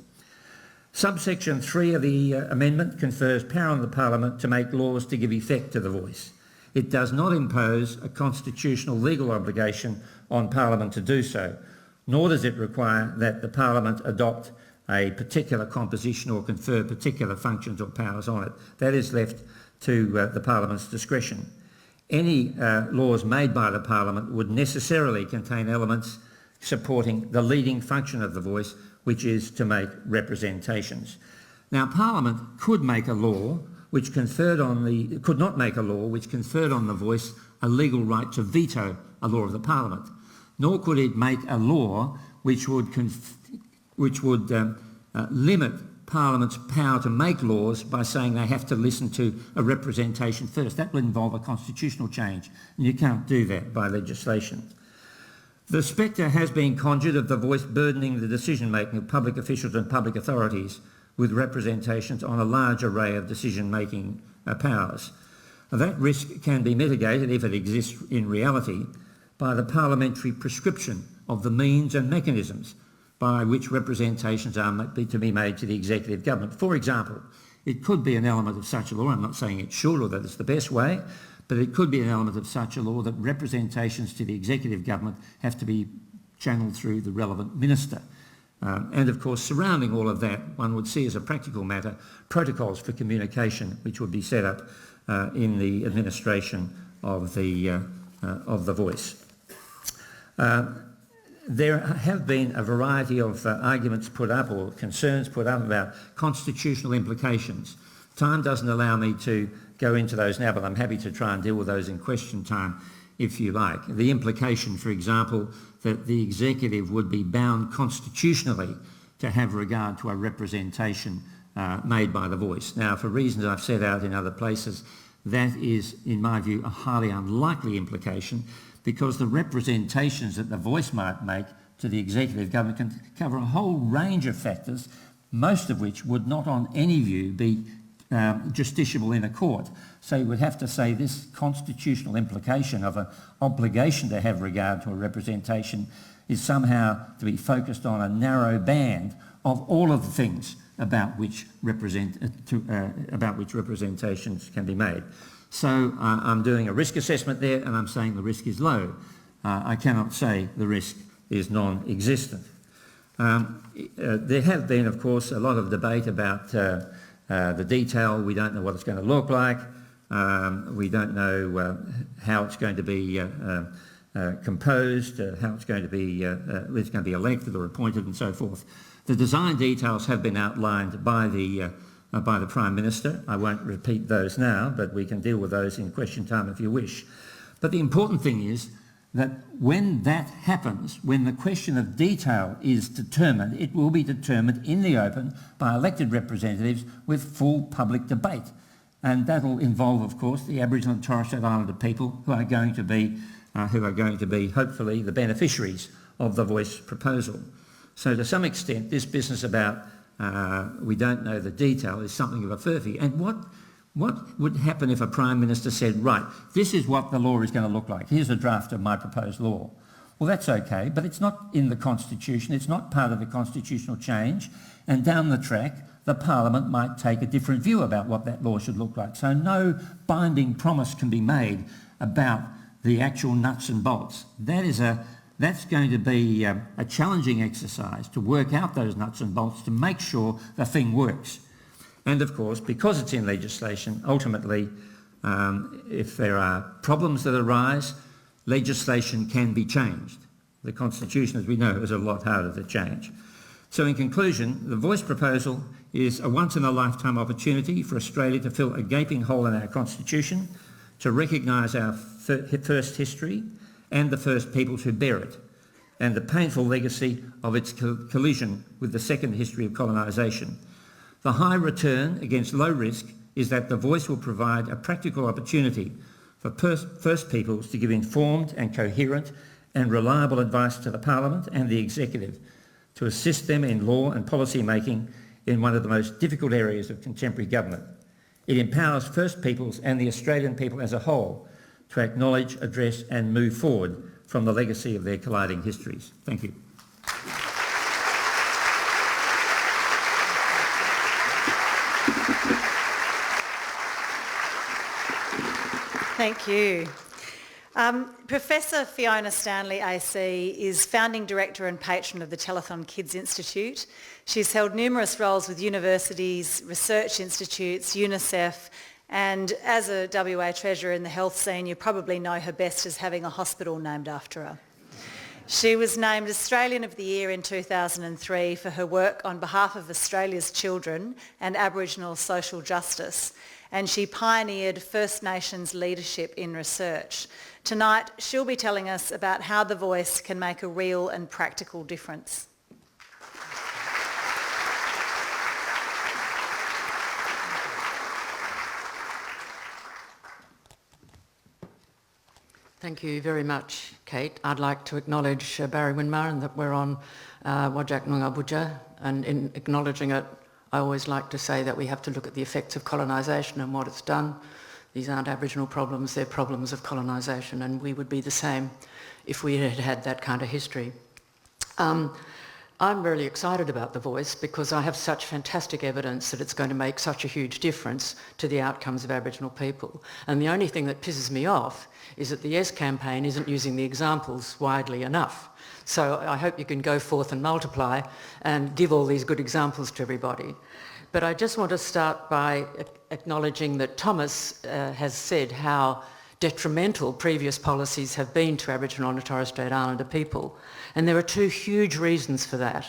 Subsection 3 of the amendment confers power on the Parliament to make laws to give effect to the voice. It does not impose a constitutional legal obligation on Parliament to do so, nor does it require that the Parliament adopt a particular composition or confer particular functions or powers on it. That is left to the Parliament's discretion. Any laws made by the Parliament would necessarily contain elements supporting the leading function of the voice, which is to make representations. Now, Parliament could make a law which conferred on the, could not make a law which conferred on the voice a legal right to veto a law of the Parliament, nor could it make a law which would limit Parliament's power to make laws by saying they have to listen to a representation first. That would involve a constitutional change, and you can't do that by legislation. The spectre has been conjured of the voice burdening the decision-making of public officials and public authorities with representations on a large array of decision-making powers. That risk can be mitigated, if it exists in reality, by the parliamentary prescription of the means and mechanisms by which representations are to be made to the executive government. For example, it could be an element of such a law, I'm not saying it should or that it's the best way, but it could be an element of such a law that representations to the executive government have to be channelled through the relevant minister. And of course, surrounding all of that, one would see as a practical matter protocols for communication which would be set up in the administration of the voice. There have been a variety of arguments put up or concerns put up about constitutional implications. Time doesn't allow me to go into those now, but I'm happy to try and deal with those in question time if you like. The implication, for example, that the executive would be bound constitutionally to have regard to a representation made by the voice. Now, for reasons I've set out in other places, that is, in my view, a highly unlikely implication, because the representations that the voice might make to the executive government can cover a whole range of factors, most of which would not on any view be justiciable in a court. So you would have to say this constitutional implication of an obligation to have regard to a representation is somehow to be focused on a narrow band of all of the things about which representations can be made. So I'm doing a risk assessment there, and I'm saying the risk is low. I cannot say the risk is non-existent. There have been, of course, a lot of debate about the detail. We don't know what it's going to look like. We don't know how it's going to be composed, how it's going to be, whether it's going to be elected or appointed and so forth. The design details have been outlined by the Prime Minister. I won't repeat those now, but we can deal with those in question time if you wish. But the important thing is that when that happens, when the question of detail is determined, it will be determined in the open by elected representatives with full public debate. And that will involve, of course, the Aboriginal and Torres Strait Islander people who are going to be, hopefully, the beneficiaries of the voice proposal. So to some extent, this business about we don't know the detail is something of a furphy. And what would happen if a Prime Minister said, right, this is what the law is going to look like. Here's a draft of my proposed law. Well, that's okay, but it's not in the Constitution. It's not part of the constitutional change. And down the track, the Parliament might take a different view about what that law should look like. So no binding promise can be made about the actual nuts and bolts. That's going to be a challenging exercise to work out those nuts and bolts to make sure the thing works. And of course, because it's in legislation, ultimately, if there are problems that arise, legislation can be changed. The Constitution, as we know, is a lot harder to change. So in conclusion, the voice proposal is a once-in-a-lifetime opportunity for Australia to fill a gaping hole in our Constitution, to recognise our first history and the first peoples who bear it. and the painful legacy of its collision with the second history of colonisation. The high return against low risk is that the voice will provide a practical opportunity for First Peoples to give informed and coherent and reliable advice to the Parliament and the Executive to assist them in law and policy making in one of the most difficult areas of contemporary government. It empowers First Peoples and the Australian people as a whole to acknowledge, address and move forward from the legacy of their colliding histories. Thank you. Thank you. Professor Fiona Stanley AC is founding director and patron of the Telethon Kids Institute. She's held numerous roles with universities, research institutes, UNICEF, and as a WA treasurer in the health scene, you probably know her best as having a hospital named after her. She was named Australian of the Year in 2003 for her work on behalf of Australia's children and Aboriginal social justice, and she pioneered First Nations leadership in research. Tonight, she'll be telling us about how the voice can make a real and practical difference. Thank you very much, Kate. I'd like to acknowledge Barry Winmar and that we're on Wajak Noongar Boodja, and in acknowledging it, I always like to say that we have to look at the effects of colonisation and what it's done. These aren't Aboriginal problems, they're problems of colonisation, and we would be the same if we had had that kind of history. I'm really excited about The Voice because I have such fantastic evidence that it's going to make such a huge difference to the outcomes of Aboriginal people. And the only thing that pisses me off is that the Yes campaign isn't using the examples widely enough. So I hope you can go forth and multiply and give all these good examples to everybody. But I just want to start by acknowledging that Thomas has said how detrimental previous policies have been to Aboriginal and Torres Strait Islander people. And there are two huge reasons for that.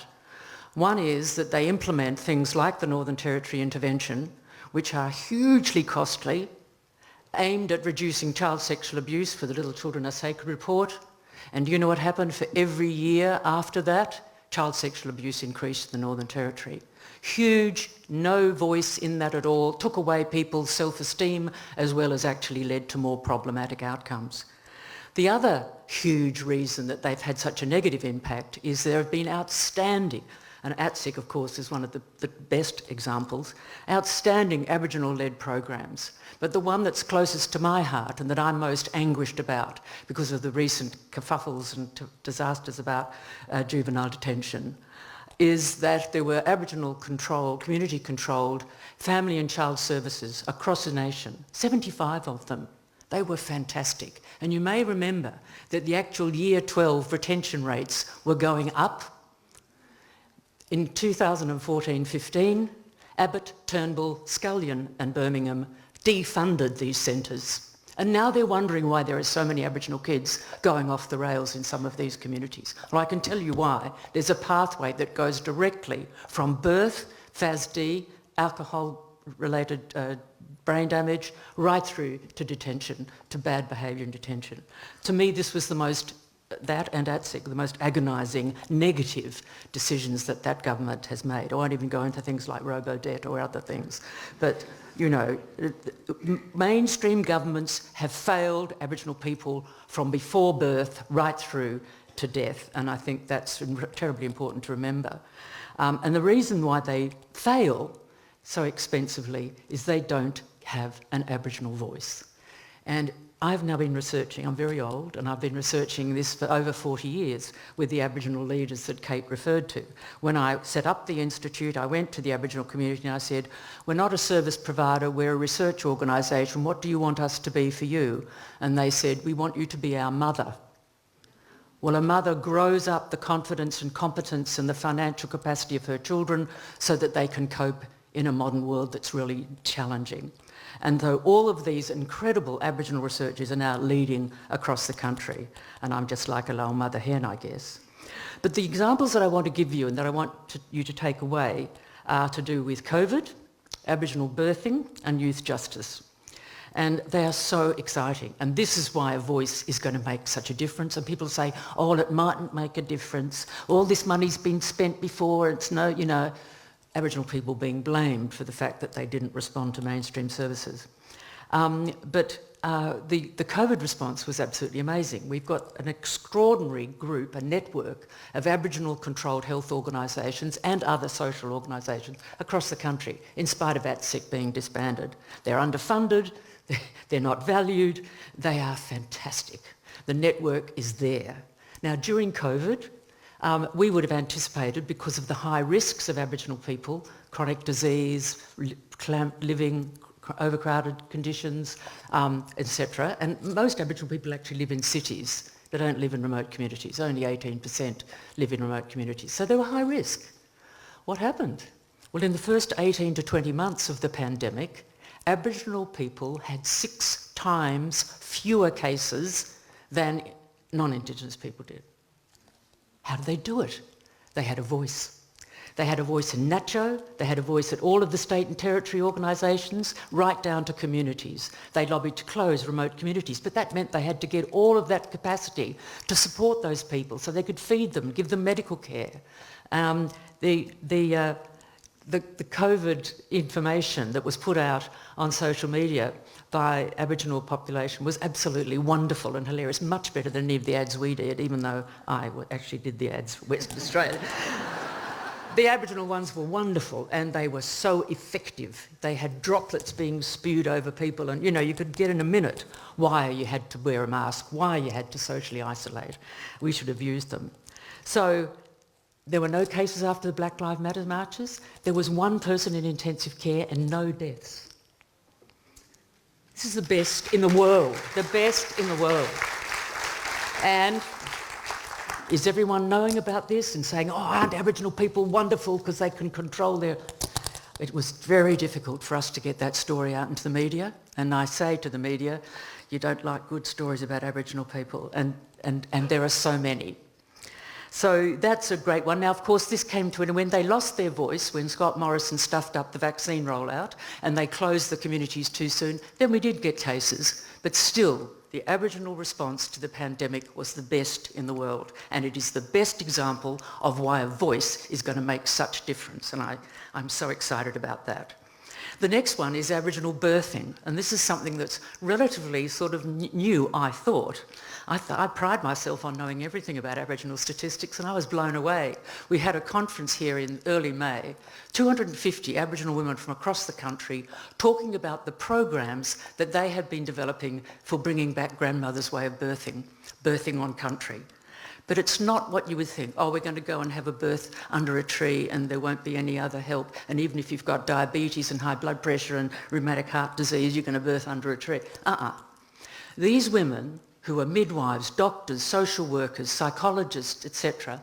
One is that they implement things like the Northern Territory intervention, which are hugely costly, aimed at reducing child sexual abuse for the Little Children Are Sacred report. And you know what happened for every year after that? Child sexual abuse increased in the Northern Territory. Huge, no voice in that at all, took away people's self-esteem as well as actually led to more problematic outcomes. The other huge reason that they've had such a negative impact is there have been outstanding, and ATSIC of course is one of the best examples, outstanding Aboriginal-led programs. But the one that's closest to my heart and that I'm most anguished about because of the recent kerfuffles and disasters about juvenile detention is that there were Aboriginal-controlled, community-controlled family and child services across the nation, 75 of them. They were fantastic. And you may remember that the actual Year 12 retention rates were going up. In 2014-15, Abbott, Turnbull, Scullion and Birmingham defunded these centres. And now they're wondering why there are so many Aboriginal kids going off the rails in some of these communities. Well, I can tell you why. There's a pathway that goes directly from birth, FASD, alcohol-related brain damage, right through to detention, to bad behaviour in detention. To me, this was the most, that and ATSIC, the most agonising negative decisions that that government has made. I won't even go into things like robo-debt or other things. But, you know, mainstream governments have failed Aboriginal people from before birth right through to death, and I think that's terribly important to remember. And the reason why they fail so expensively is they don't have an Aboriginal voice. And I've now been researching, I'm very old, and I've been researching this for over 40 years with the Aboriginal leaders that Kate referred to. When I set up the Institute, I went to the Aboriginal community and I said, we're not a service provider, we're a research organisation, what do you want us to be for you? And they said, we want you to be our mother. Well, a mother grows up the confidence and competence and the financial capacity of her children so that they can cope in a modern world that's really challenging. And though all of these incredible Aboriginal researchers are now leading across the country, and I'm just like a little mother hen, I guess. But the examples that I want to give you and that I want you to take away are to do with COVID, Aboriginal birthing and youth justice. And they are so exciting. And this is why a voice is going to make such a difference. And people say, oh, it mightn't make a difference. All this money's been spent before. It's no, you know, Aboriginal people being blamed for the fact that they didn't respond to mainstream services. But the COVID response was absolutely amazing. We've got an extraordinary group, a network of Aboriginal-controlled health organisations and other social organisations across the country, in spite of ATSIC being disbanded. They're underfunded, they're not valued, they are fantastic. The network is there. Now, during COVID, we would have anticipated, because of the high risks of Aboriginal people, chronic disease, living, overcrowded conditions, etc. And most Aboriginal people actually live in cities. They don't live in remote communities. Only 18% live in remote communities. So they were high risk. What happened? Well, in the first 18 to 20 months of the pandemic, Aboriginal people had 6 times fewer cases than non-Indigenous people did. How did they do it? They had a voice. They had a voice in NACCHO, they had a voice at all of the state and territory organisations, right down to communities. They lobbied to close remote communities, but that meant they had to get all of that capacity to support those people so they could feed them, give them medical care. The COVID information that was put out on social media by Aboriginal population was absolutely wonderful and hilarious, much better than any of the ads we did, even though I actually did the ads for Western Australia. The Aboriginal ones were wonderful and they were so effective. They had droplets being spewed over people and, you know, you could get in a minute why you had to wear a mask, why you had to socially isolate. We should have used them. So there were no cases after the Black Lives Matter marches. There was 1 person in intensive care and no deaths. This is the best in the world, the best in the world. And is everyone knowing about this and saying, oh, aren't Aboriginal people wonderful because they can control their... It was very difficult for us to get that story out into the media. And I say to the media, you don't like good stories about Aboriginal people. And there are so many. So that's a great one. Now, of course, this came to an end when they lost their voice, when Scott Morrison stuffed up the vaccine rollout and they closed the communities too soon. Then we did get cases, but still, the Aboriginal response to the pandemic was the best in the world, and it is the best example of why a voice is going to make such difference, and I'm so excited about that. The next one is Aboriginal birthing, and this is something that's relatively sort of new, I thought. I pride myself on knowing everything about Aboriginal statistics, and I was blown away. We had a conference here in early May, 250 Aboriginal women from across the country talking about the programs that they have been developing for bringing back grandmother's way of birthing on country. But it's not what you would think, oh, we're going to go and have a birth under a tree and there won't be any other help, and even if you've got diabetes and high blood pressure and rheumatic heart disease, you're going to birth under a tree. These women, who are midwives, doctors, social workers, psychologists, etc.,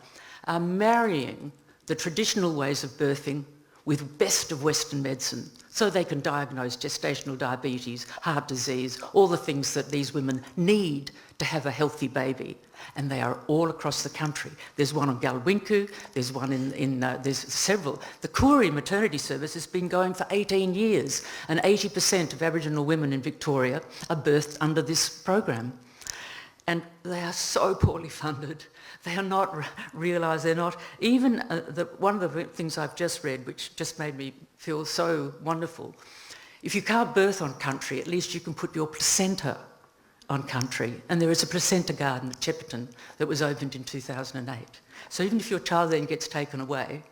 are marrying the traditional ways of birthing with best of Western medicine so they can diagnose gestational diabetes, heart disease, all the things that these women need to have a healthy baby. And they are all across the country. There's one on Galwinku, there's one there's several. The Koori maternity service has been going for 18 years and 80% of Aboriginal women in Victoria are birthed under this program. And they are so poorly funded. They are not realised, they're not... Even one of the things I've just read, which just made me feel so wonderful, if you can't birth on country, at least you can put your placenta on country. And there is a placenta garden at Shepparton that was opened in 2008. So even if your child then gets taken away,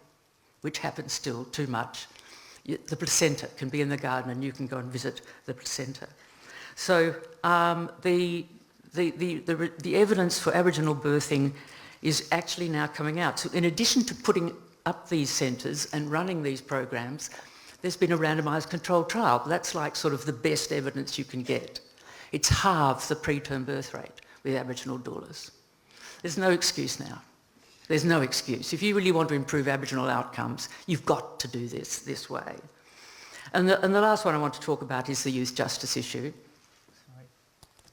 which happens still too much, the placenta can be in the garden and you can go and visit the placenta. So the evidence for Aboriginal birthing is actually now coming out. So in addition to putting up these centres and running these programs, there's been a randomised controlled trial. That's like sort of the best evidence you can get. It's half the preterm birth rate with Aboriginal doulas. There's no excuse now. There's no excuse. If you really want to improve Aboriginal outcomes, you've got to do this way. And the last one I want to talk about is the youth justice issue. Sorry,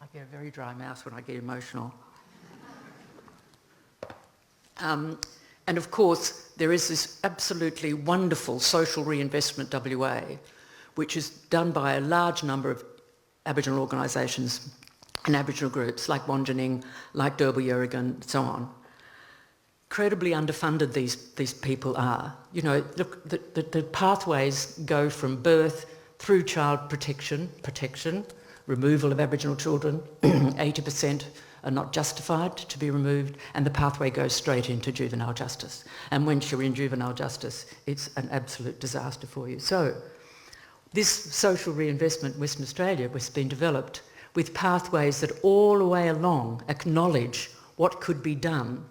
I get a very dry mouth when I get emotional. And of course, there is this absolutely wonderful social reinvestment WA, which is done by a large number of Aboriginal organisations and Aboriginal groups like Wanjaning, like Derby Yerrigan, so on. Incredibly underfunded these people are. You know, look, the pathways go from birth through child protection, removal of Aboriginal children, 80% are not justified to be removed, and the pathway goes straight into juvenile justice. And once you're in juvenile justice, it's an absolute disaster for you. So this social reinvestment in Western Australia has been developed with pathways that all the way along acknowledge what could be done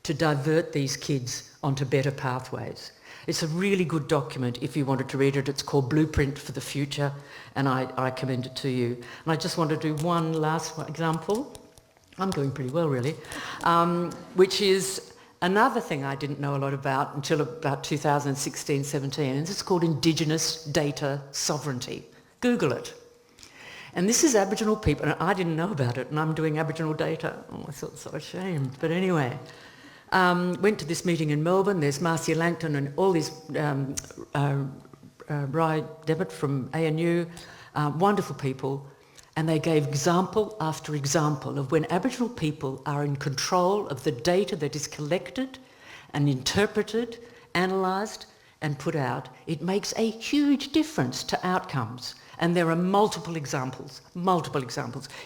to divert these kids onto better pathways. It's a really good document if you wanted to read it. It's called Blueprint for the Future, and I commend it to you. And I just want to do one last example. I'm doing pretty well, really, which is another thing I didn't know a lot about until about 2016-17, and it's called Indigenous Data Sovereignty. Google it. And this is Aboriginal people, and I didn't know about it, and I'm doing Aboriginal data. Oh, I felt so ashamed. But anyway, went to this meeting in Melbourne. There's Marcia Langton and all these, Rai Devitt from ANU, wonderful people. And they gave example after example of when Aboriginal people are in control of the data that is collected and interpreted, analysed and put out, it makes a huge difference to outcomes. And there are multiple examples.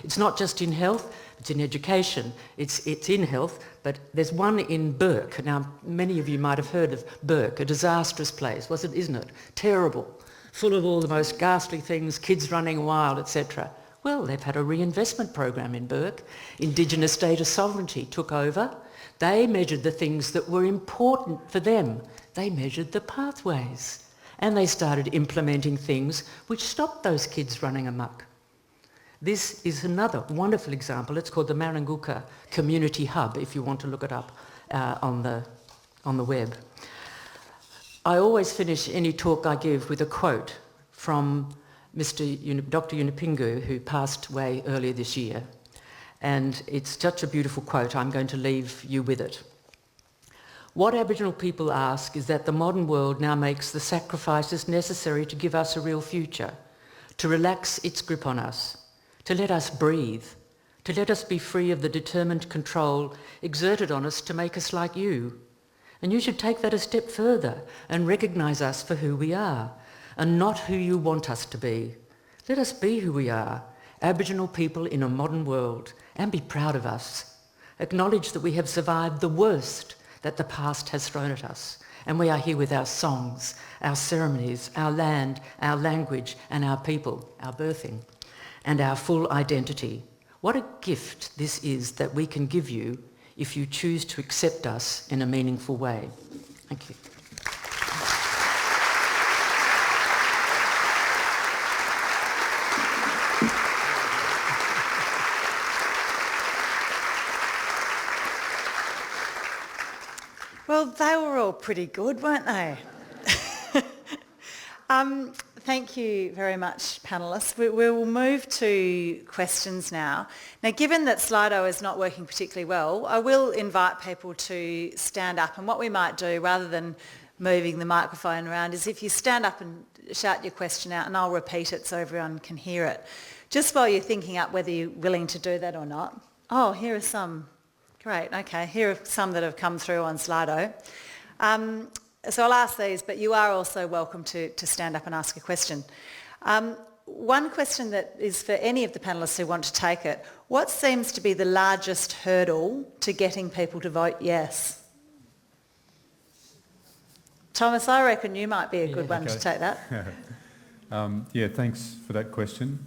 It's not just in health, it's in education, it's in health, but there's one in Bourke. Now, many of you might have heard of Bourke, a disastrous place, isn't it? Terrible, full of all the most ghastly things, kids running wild, etc. Well, they've had a reinvestment program in Bourke. Indigenous data sovereignty took over. They measured the things that were important for them. They measured the pathways. And they started implementing things which stopped those kids running amok. This is another wonderful example. It's called the Maranguka Community Hub, if you want to look it up on the web. I always finish any talk I give with a quote from Dr. Yunupingu, who passed away earlier this year. And it's such a beautiful quote, I'm going to leave you with it. What Aboriginal people ask is that the modern world now makes the sacrifices necessary to give us a real future, to relax its grip on us, to let us breathe, to let us be free of the determined control exerted on us to make us like you. And you should take that a step further and recognise us for who we are, and not who you want us to be. Let us be who we are, Aboriginal people in a modern world, and be proud of us. Acknowledge that we have survived the worst that the past has thrown at us, and we are here with our songs, our ceremonies, our land, our language, and our people, our birthing, and our full identity. What a gift this is that we can give you if you choose to accept us in a meaningful way. Thank you. Well, they were all pretty good, weren't they? Thank you very much, panellists. We will move to questions now. Now, given that Slido is not working particularly well, I will invite people to stand up. And what we might do, rather than moving the microphone around, is if you stand up and shout your question out, and I'll repeat it so everyone can hear it. Just while you're thinking up whether you're willing to do that or not. Oh, here are some. Great, okay. Here are some that have come through on Slido. So I'll ask these, but you are also welcome to stand up and ask a question. One question that is for any of the panellists who want to take it, what seems to be the largest hurdle to getting people to vote yes? Thomas, I reckon you might be a good one to take that. Yeah, thanks for that question.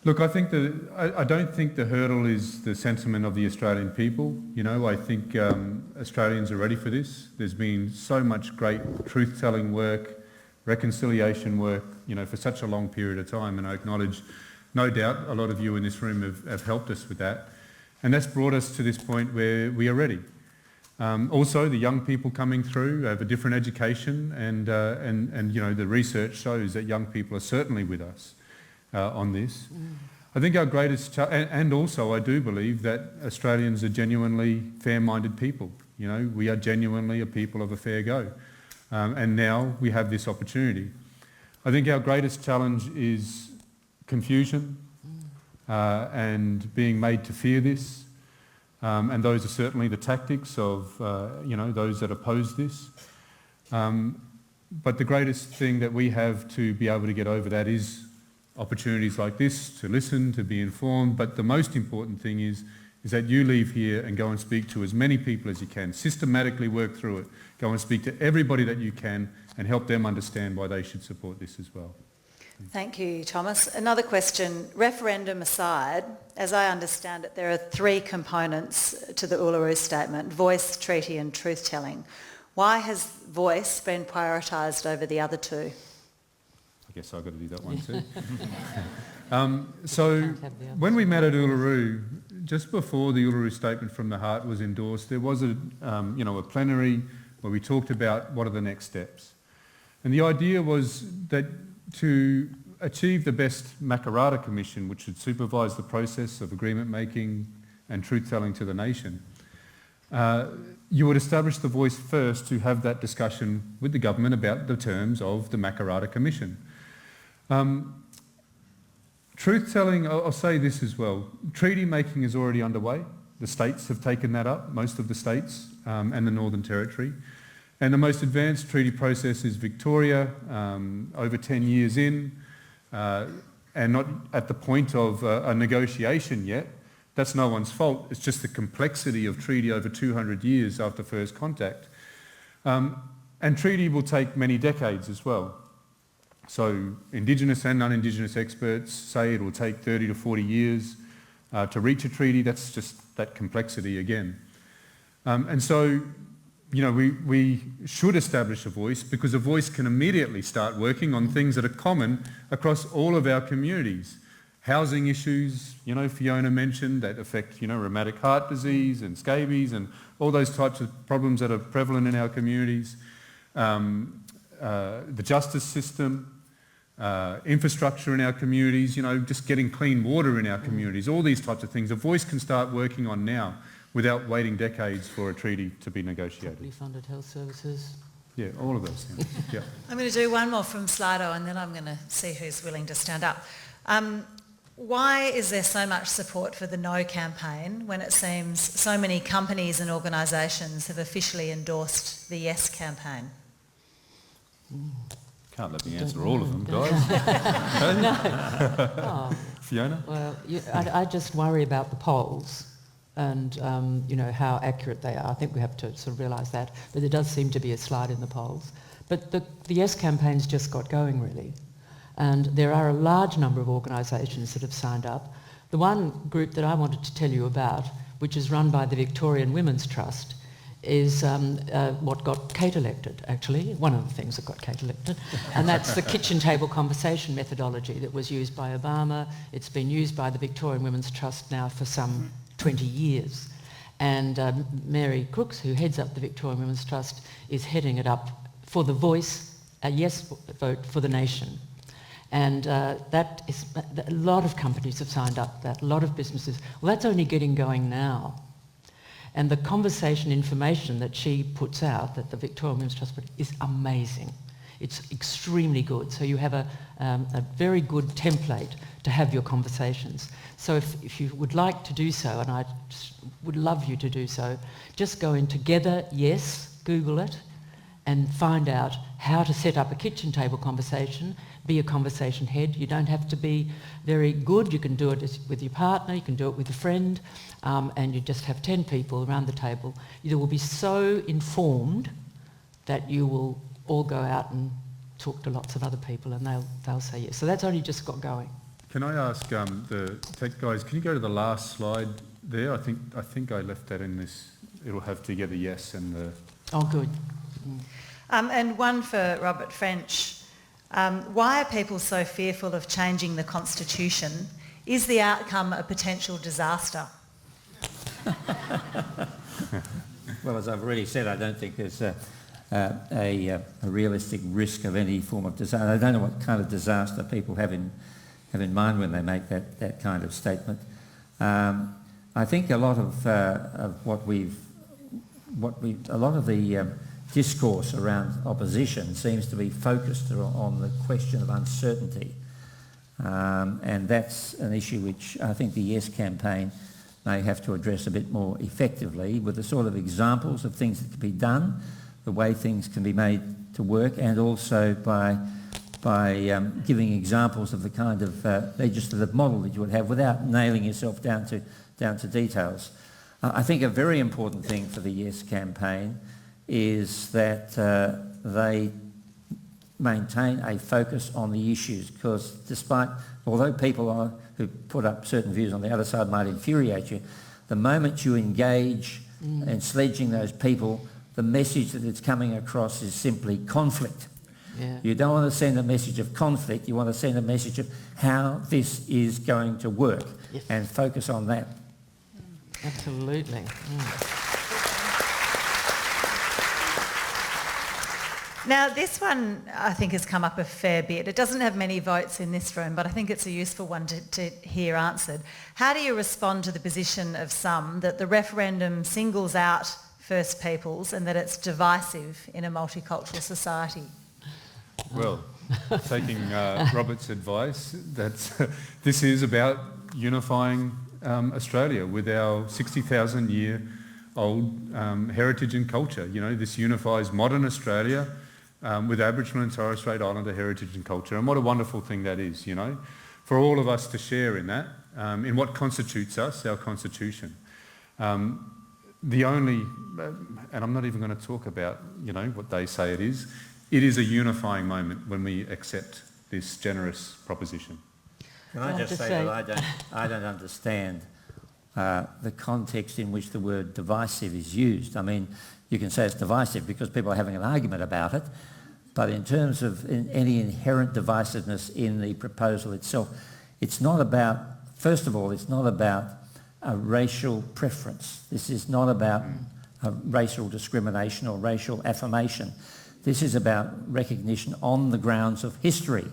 Look, I don't think the hurdle is the sentiment of the Australian people. You know, I think Australians are ready for this. There's been so much great truth-telling work, reconciliation work, you know, for such a long period of time, and I acknowledge, no doubt, a lot of you in this room have helped us with that, and that's brought us to this point where we are ready. Also, the young people coming through have a different education, and you know, the research shows that young people are certainly with us on this. I think our greatest and also I do believe that Australians are genuinely fair-minded people. You know, we are genuinely a people of a fair go, and now we have this opportunity. I think our greatest challenge is confusion and being made to fear this. And those are certainly the tactics of, those that oppose this. But the greatest thing that we have to be able to get over that is opportunities like this, to listen, to be informed. But the most important thing is that you leave here and go and speak to as many people as you can, systematically work through it, go and speak to everybody that you can and help them understand why they should support this as well. Thank you, Thomas. Another question. Referendum aside, as I understand it, there are 3 components to the Uluru Statement: voice, treaty and truth-telling. Why has voice been prioritised over the other 2? I guess I've got to do that one too. So when we met at Uluru, just before the Uluru Statement from the Heart was endorsed, there was a plenary where we talked about what are the next steps. And the idea was that to achieve the best Makarrata Commission, which should supervise the process of agreement making and truth-telling to the nation, you would establish the voice first to have that discussion with the government about the terms of the Makarrata Commission. Truth-telling, I'll say this as well, treaty making is already underway. The states have taken that up, most of the states and the Northern Territory. And the most advanced treaty process is Victoria, over 10 years in, and not at the point of a negotiation yet. That's no one's fault. It's just the complexity of treaty over 200 years after first contact. And treaty will take many decades as well. So Indigenous and non-Indigenous experts say it will take 30 to 40 years to reach a treaty. That's just that complexity again. And so, we should establish a voice, because a voice can immediately start working on things that are common across all of our communities. Housing issues, Fiona mentioned, that affect, rheumatic heart disease and scabies and all those types of problems that are prevalent in our communities. The justice system, infrastructure in our communities, just getting clean water in our communities, all these types of things. A voice can start working on now without waiting decades for a treaty to be negotiated. Properly funded health services. Yeah, all of those things. Yeah. I'm going to do one more from Slido and then I'm going to see who's willing to stand up. Why is there so much support for the No campaign when it seems so many companies and organisations have officially endorsed the Yes campaign? Can't let me answer all of them, guys. Oh, Fiona? well, I just worry about the polls and, how accurate they are. I think we have to sort of realise that. But there does seem to be a slide in the polls. But the Yes campaign's just got going, really. And there are a large number of organisations that have signed up. The one group that I wanted to tell you about, which is run by the Victorian Women's Trust, is what got Kate elected, actually, one of the things that got Kate elected, and that's the kitchen table conversation methodology that was used by Obama. It's been used by the Victorian Women's Trust now for some 20 years. And Mary Crooks, who heads up the Victorian Women's Trust, is heading it up for the voice, a yes vote for the nation. And that is, a lot of companies have signed up that, a lot of businesses. Well, that's only getting going now. And the conversation information that she puts out, that the Victorian Women's Trust puts, is amazing. It's extremely good. So you have a very good template to have your conversations. So if you would like to do so, and I would love you to do so, just go in Together Yes, Google it, and find out how to set up a kitchen table conversation, be a conversation head. You don't have to be very good. You can do it with your partner, you can do it with a friend, and you just have 10 people around the table. You will be so informed that you will all go out and talk to lots of other people and they'll say yes. So that's only just got going. Can I ask the tech guys, can you go to the last slide there? I think I left that in this. It'll have Together Yes and the... Oh, good. And one for Robert French. Why are people so fearful of changing the Constitution? Is the outcome a potential disaster? Well, as I've already said, I don't think there's a realistic risk of any form of disaster. I don't know what kind of disaster people have in mind when they make that kind of statement. I think a lot of a lot of the discourse around opposition seems to be focused on the question of uncertainty. And that's an issue which I think the Yes campaign may have to address a bit more effectively, with the sort of examples of things that can be done, the way things can be made to work, and also by giving examples of the kind of legislative model that you would have without nailing yourself down to details. I think a very important thing for the Yes campaign is that they maintain a focus on the issues, because although people who put up certain views on the other side might infuriate you, the moment you engage in sledging those people, the message that it's coming across is simply conflict. Yeah. You don't want to send a message of conflict, you want to send a message of how this is going to work, yes, and focus on that. Absolutely. Now, this one I think has come up a fair bit. It doesn't have many votes in this room, but I think it's a useful one to hear answered. How do you respond to the position of some that the referendum singles out First Peoples and that it's divisive in a multicultural society? Well, taking Robert's advice, this is about unifying Australia with our 60,000-year-old heritage and culture. You know, this unifies modern Australia with Aboriginal and Torres Strait Islander heritage and culture. And what a wonderful thing that is, you know, for all of us to share in that, in what constitutes us, our constitution. The only, and I'm not even going to talk about, you know, what they say it is a unifying moment when we accept this generous proposition. Can I just say that I don't understand the context in which the word divisive is used. I mean, you can say it's divisive because people are having an argument about it, but in terms of any inherent divisiveness in the proposal itself, it's not about, first of all, it's not about a racial preference. This is not about racial discrimination or racial affirmation. This is about recognition on the grounds of history.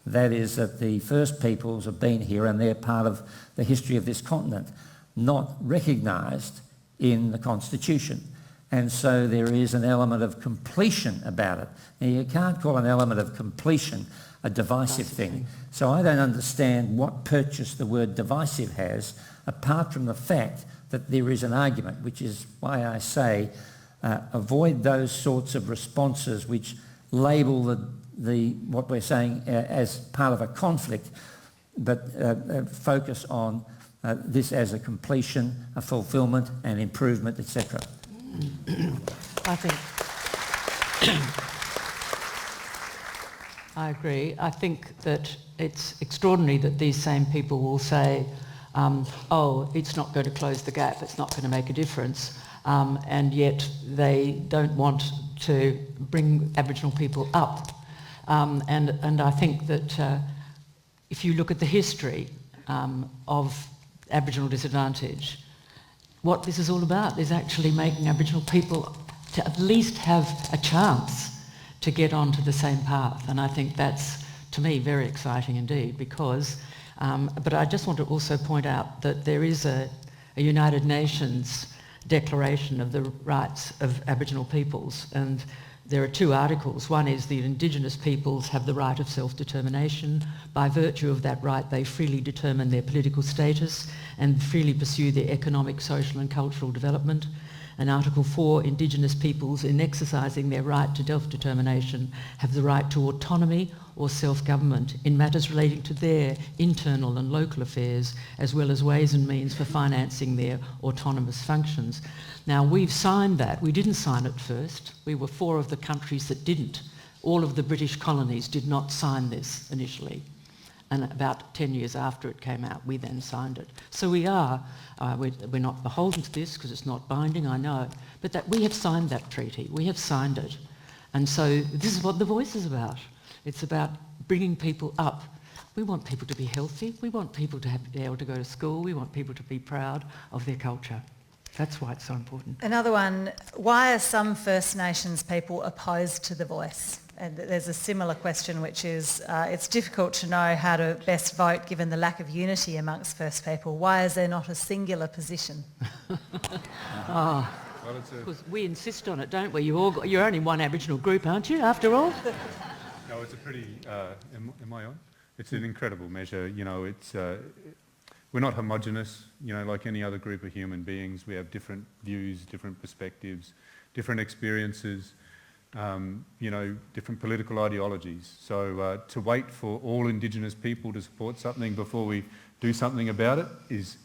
That is, that the First Peoples have been here and they're part of the history of this continent, not recognised in the Constitution. And so there is an element of completion about it. Now, you can't call an element of completion a divisive thing. So I don't understand what purchase the word divisive has, apart from the fact that there is an argument, which is why I say avoid those sorts of responses which label what we're saying as part of a conflict, but focus on this as a completion, a fulfilment, an improvement, etc. I think I agree. I think that it's extraordinary that these same people will say, oh, it's not going to close the gap, it's not going to make a difference, and yet they don't want to bring Aboriginal people up. And I think that if you look at the history of Aboriginal disadvantage, what this is all about is actually making Aboriginal people to at least have a chance to get onto the same path. And I think that's, to me, very exciting indeed, because, but I just want to also point out that there is a United Nations Declaration of the Rights of Aboriginal Peoples, and there are two articles. One is the Indigenous peoples have the right of self-determination. By virtue of that right, they freely determine their political status and freely pursue their economic, social and cultural development. And Article 4, Indigenous peoples, in exercising their right to self-determination, have the right to autonomy or self-government in matters relating to their internal and local affairs, as well as ways and means for financing their autonomous functions. Now, we've signed that. We didn't sign it first. We were 4 of the countries that didn't. All of the British colonies did not sign this initially. And about 10 years after it came out, we then signed it. So we are, we're not beholden to this because it's not binding, I know, but that we have signed that treaty. We have signed it. And so this is what The Voice is about. It's about bringing people up. We want people to be healthy. We want people to be able to go to school. We want people to be proud of their culture. That's why it's so important. Another one, why are some First Nations people opposed to The Voice? And there's a similar question, which is, it's difficult to know how to best vote given the lack of unity amongst First People. Why is there not a singular position? Well, it's a, Because we insist on it, don't we? You're only one Aboriginal group, aren't you, after all? no, it's a pretty, am I on? It's an incredible measure, you know, it's, we're not homogenous, you know, like any other group of human beings. We have different views, different perspectives, different experiences, you know, different political ideologies. So to wait for all Indigenous people to support something before we do something about it is,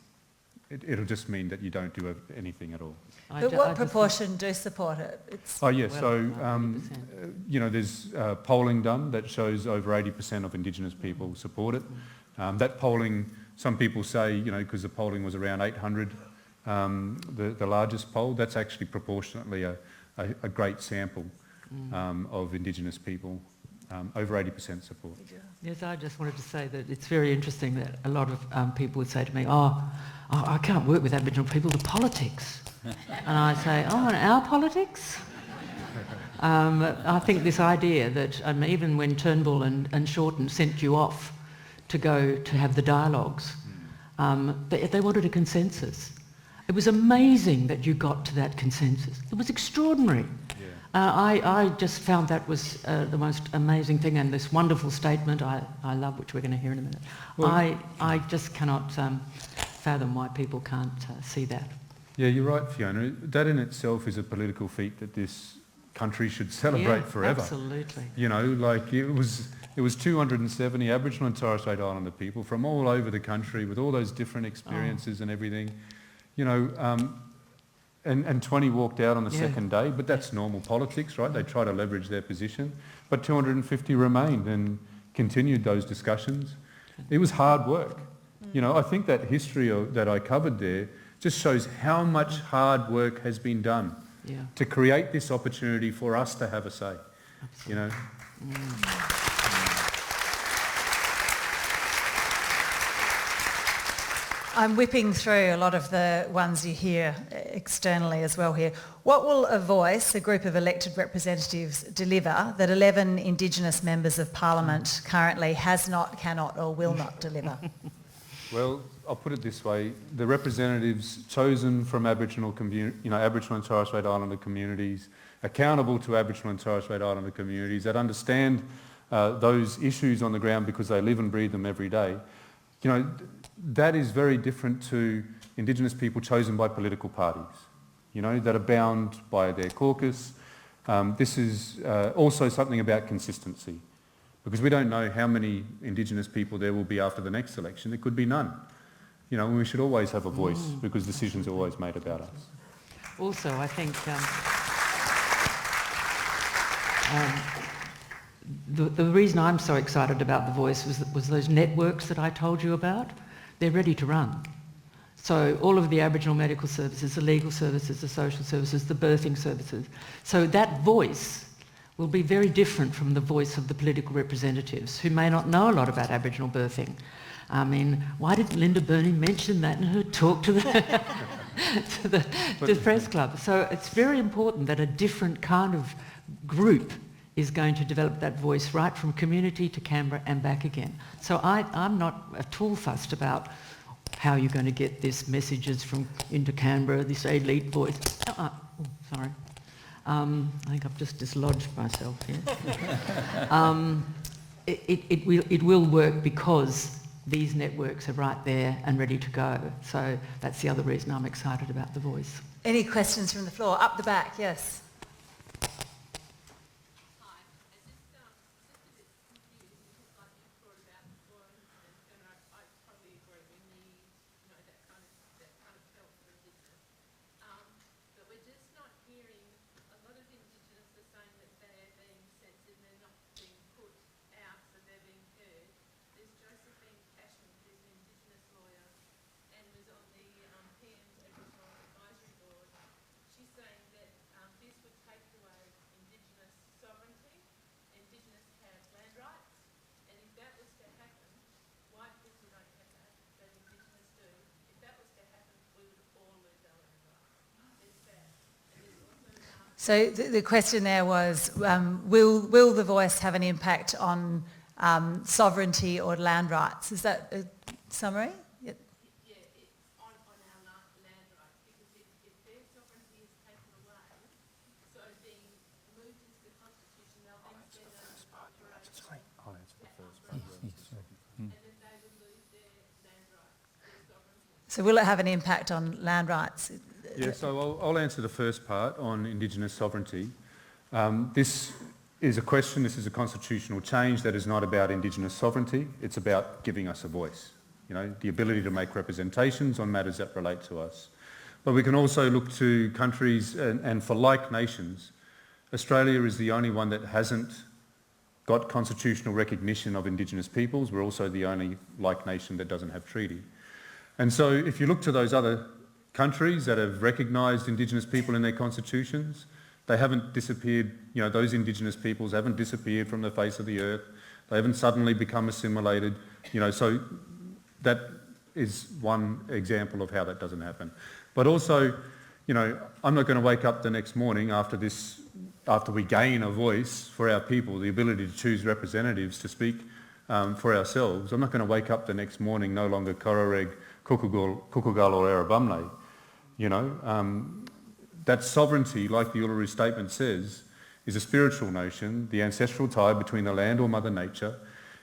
it'll just mean that you don't do anything at all. But what proportion do support it? Oh yes, Well, so 90%. you know, there's polling done that shows over 80% of Indigenous people support it. That polling, some people say, you know, because the polling was around 800, the largest poll, that's actually proportionately a great sample of Indigenous people. Over 80% support. Yes, I just wanted to say that it's very interesting that a lot of people would say to me, I can't work with Aboriginal people, the politics. And I say, and our politics? I think this idea that even when Turnbull and Shorten sent you off to go to have the dialogues, they wanted a consensus. It was amazing that you got to that consensus. It was extraordinary. I just found that was the most amazing thing, and this wonderful statement I love, which we're going to hear in a minute. Well, I just cannot fathom why people can't see that. Yeah, you're right, Fiona. That in itself is a political feat that this country should celebrate forever. Absolutely. You know, like it was 270 Aboriginal and Torres Strait Islander people from all over the country with all those different experiences and everything. You know, and 20 walked out on the second day, but that's normal politics, right? They try to leverage their position. But 250 remained and continued those discussions. It was hard work. You know, I think that history that I covered there just shows how much hard work has been done to create this opportunity for us to have a say. Absolutely. You know. I'm whipping through a lot of the ones you hear externally as well here. What will a voice, a group of elected representatives, deliver that 11 Indigenous members of Parliament currently has not, cannot or will not deliver? Well, I'll put it this way. The representatives chosen from Aboriginal and Torres Strait Islander communities, accountable to Aboriginal and Torres Strait Islander communities that understand those issues on the ground because they live and breathe them every day. You know, that is very different to Indigenous people chosen by political parties, you know, that are bound by their caucus. This is also something about consistency, because we don't know how many Indigenous people there will be after the next election. There could be none. You know, we should always have a voice because decisions are always made about us. Also, I think the reason I'm so excited about the voice was those networks that I told you about. They're ready to run. So all of the Aboriginal medical services, the legal services, the social services, the birthing services. So that voice will be very different from the voice of the political representatives who may not know a lot about Aboriginal birthing. I mean, why didn't Linda Burney mention that in her talk to the press club? So it's very important that a different kind of group is going to develop that voice right from community to Canberra and back again. So I'm not at all fussed about how you're going to get these messages into Canberra, this elite voice. Sorry. I think I've just dislodged myself here. It will work because these networks are right there and ready to go. So that's the other reason I'm excited about the voice. Any questions from the floor? Up the back, yes. So the question there was, will the voice have an impact on sovereignty or land rights? Is that a summary? Yeah, it's on our land rights, because if their sovereignty is taken So will it have an impact on land rights? Yeah, so I'll answer the first part on Indigenous sovereignty. This is a constitutional change that is not about Indigenous sovereignty. It's about giving us a voice, the ability to make representations on matters that relate to us. But we can also look to countries, and for like nations, Australia is the only one that hasn't got constitutional recognition of Indigenous peoples. We're also the only like nation that doesn't have treaty. And so if you look to those other countries that have recognised Indigenous people in their constitutions, they haven't disappeared, those Indigenous peoples haven't disappeared from the face of the earth. They haven't suddenly become assimilated, so that is one example of how that doesn't happen. But also, I'm not going to wake up the next morning after we gain a voice for our people, the ability to choose representatives to speak for ourselves. I'm not going to wake up the next morning no longer Kororeg, Kukugal or Arabamle. That sovereignty, like the Uluru Statement says, is a spiritual notion, the ancestral tie between the land or Mother Nature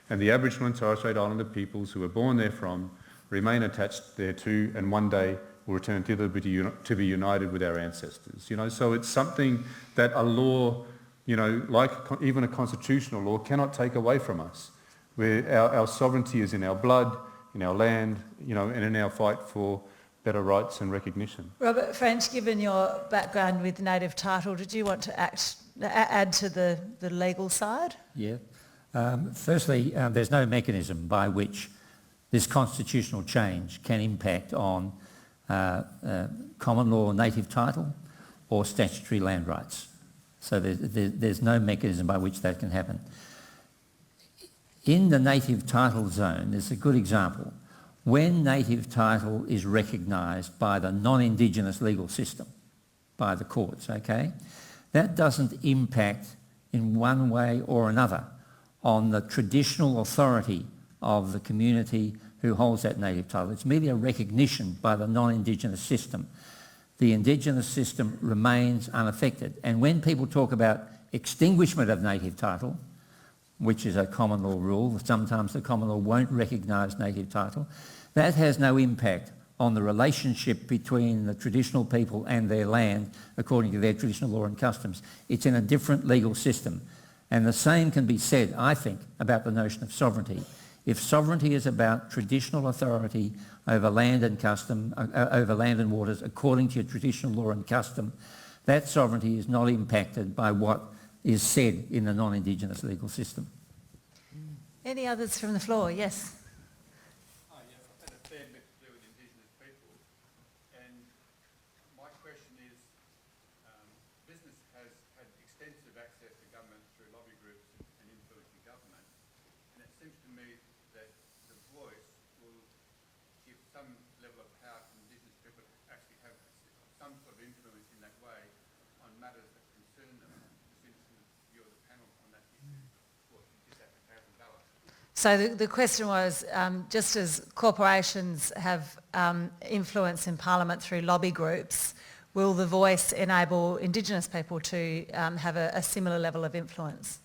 and the Aboriginal and Torres Strait Islander peoples who were born therefrom, remain attached thereto, and one day will return thither to be united with our ancestors. So it's something that a law, like even a constitutional law, cannot take away from us. Where our sovereignty is in our blood, in our land, and in our fight for better rights and recognition. Robert French, given your background with native title, did you want to add to the legal side? Yeah. Firstly, there's no mechanism by which this constitutional change can impact on common law native title or statutory land rights. So there's no mechanism by which that can happen. In the native title zone, there's a good example. When native title is recognised by the non-Indigenous legal system, by the courts, okay, that doesn't impact in one way or another on the traditional authority of the community who holds that native title. It's merely a recognition by the non-Indigenous system. The Indigenous system remains unaffected. And when people talk about extinguishment of native title, which is a common law rule, sometimes the common law won't recognise native title, that has no impact on the relationship between the traditional people and their land according to their traditional law and customs. It's in a different legal system. And the same can be said, I think, about the notion of sovereignty. If sovereignty is about traditional authority over land and custom, over land and waters according to your traditional law and custom, that sovereignty is not impacted by what is said in the non-Indigenous legal system. Any others from the floor? Yes. I've had a fair bit to do with Indigenous people, and my question is, business has had extensive access to government through lobby groups and influencing government, and it seems to me that the voice will give some level of power to Indigenous people to actually have some sort of influence in that way on matters that concern them. Just interested in your panel on that issue. What is that comparison balance? So the question was, just as corporations have influence in Parliament through lobby groups, will the voice enable Indigenous people to have a similar level of influence?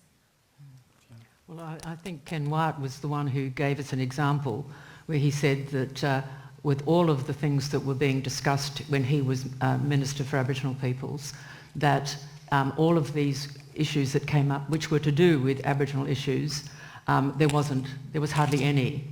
Well, I think Ken Wyatt was the one who gave us an example where he said that with all of the things that were being discussed when he was Minister for Aboriginal Peoples, that all of these issues that came up, which were to do with Aboriginal issues, there was hardly any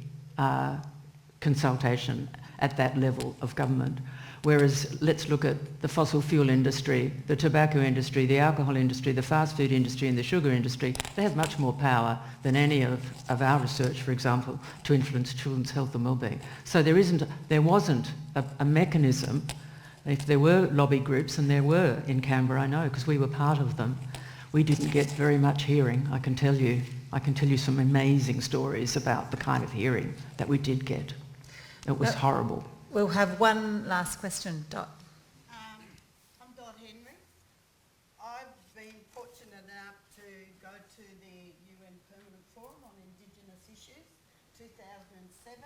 consultation at that level of government. Whereas let's look at the fossil fuel industry, the tobacco industry, the alcohol industry, the fast food industry and the sugar industry. They have much more power than any of our research, for example, to influence children's health and wellbeing. So there wasn't a mechanism. If there were lobby groups, and there were in Canberra, I know, because we were part of them, we didn't get very much hearing, I can tell you. I can tell you some amazing stories about the kind of hearing that we did get. It was horrible. We'll have one last question. Dot. I'm Dot Henry. I've been fortunate enough to go to the UN Permanent Forum on Indigenous Issues, 2007,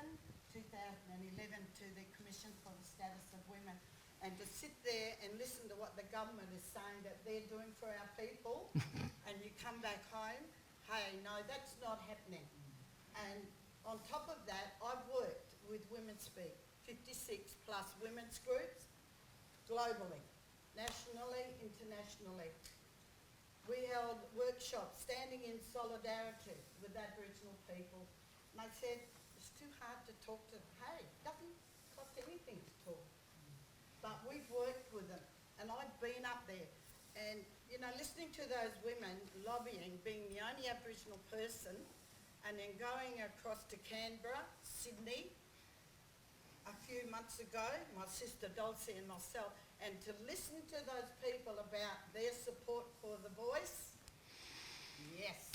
2011 to the Commission for the Status of Women, and to sit there and listen to what the government is saying that they're doing for our people, and you come back home, hey, no, that's not happening. And on top of that, I've worked with Women Speak 56 plus women's groups globally, nationally, internationally. We held workshops standing in solidarity with Aboriginal people. And I said, it's too hard to talk to them. Hey, it doesn't cost anything to talk. But we've worked with them, and I've been up there. And, you know, listening to those women lobbying, being the only Aboriginal person, and then going across to Canberra, Sydney, a few months ago, my sister Dulcie and myself, and to listen to those people about their support for the voice, yes.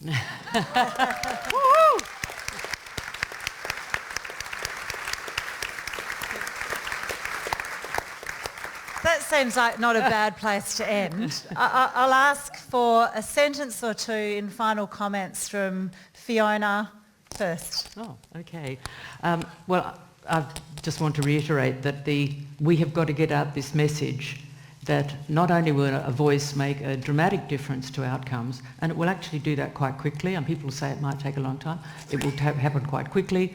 That seems like not a bad place to end. I'll ask for a sentence or two in final comments from Fiona first. Oh, okay. Well, I just want to reiterate that we have got to get out this message that not only will a voice make a dramatic difference to outcomes, and it will actually do that quite quickly, and people say it might take a long time, it will happen quite quickly,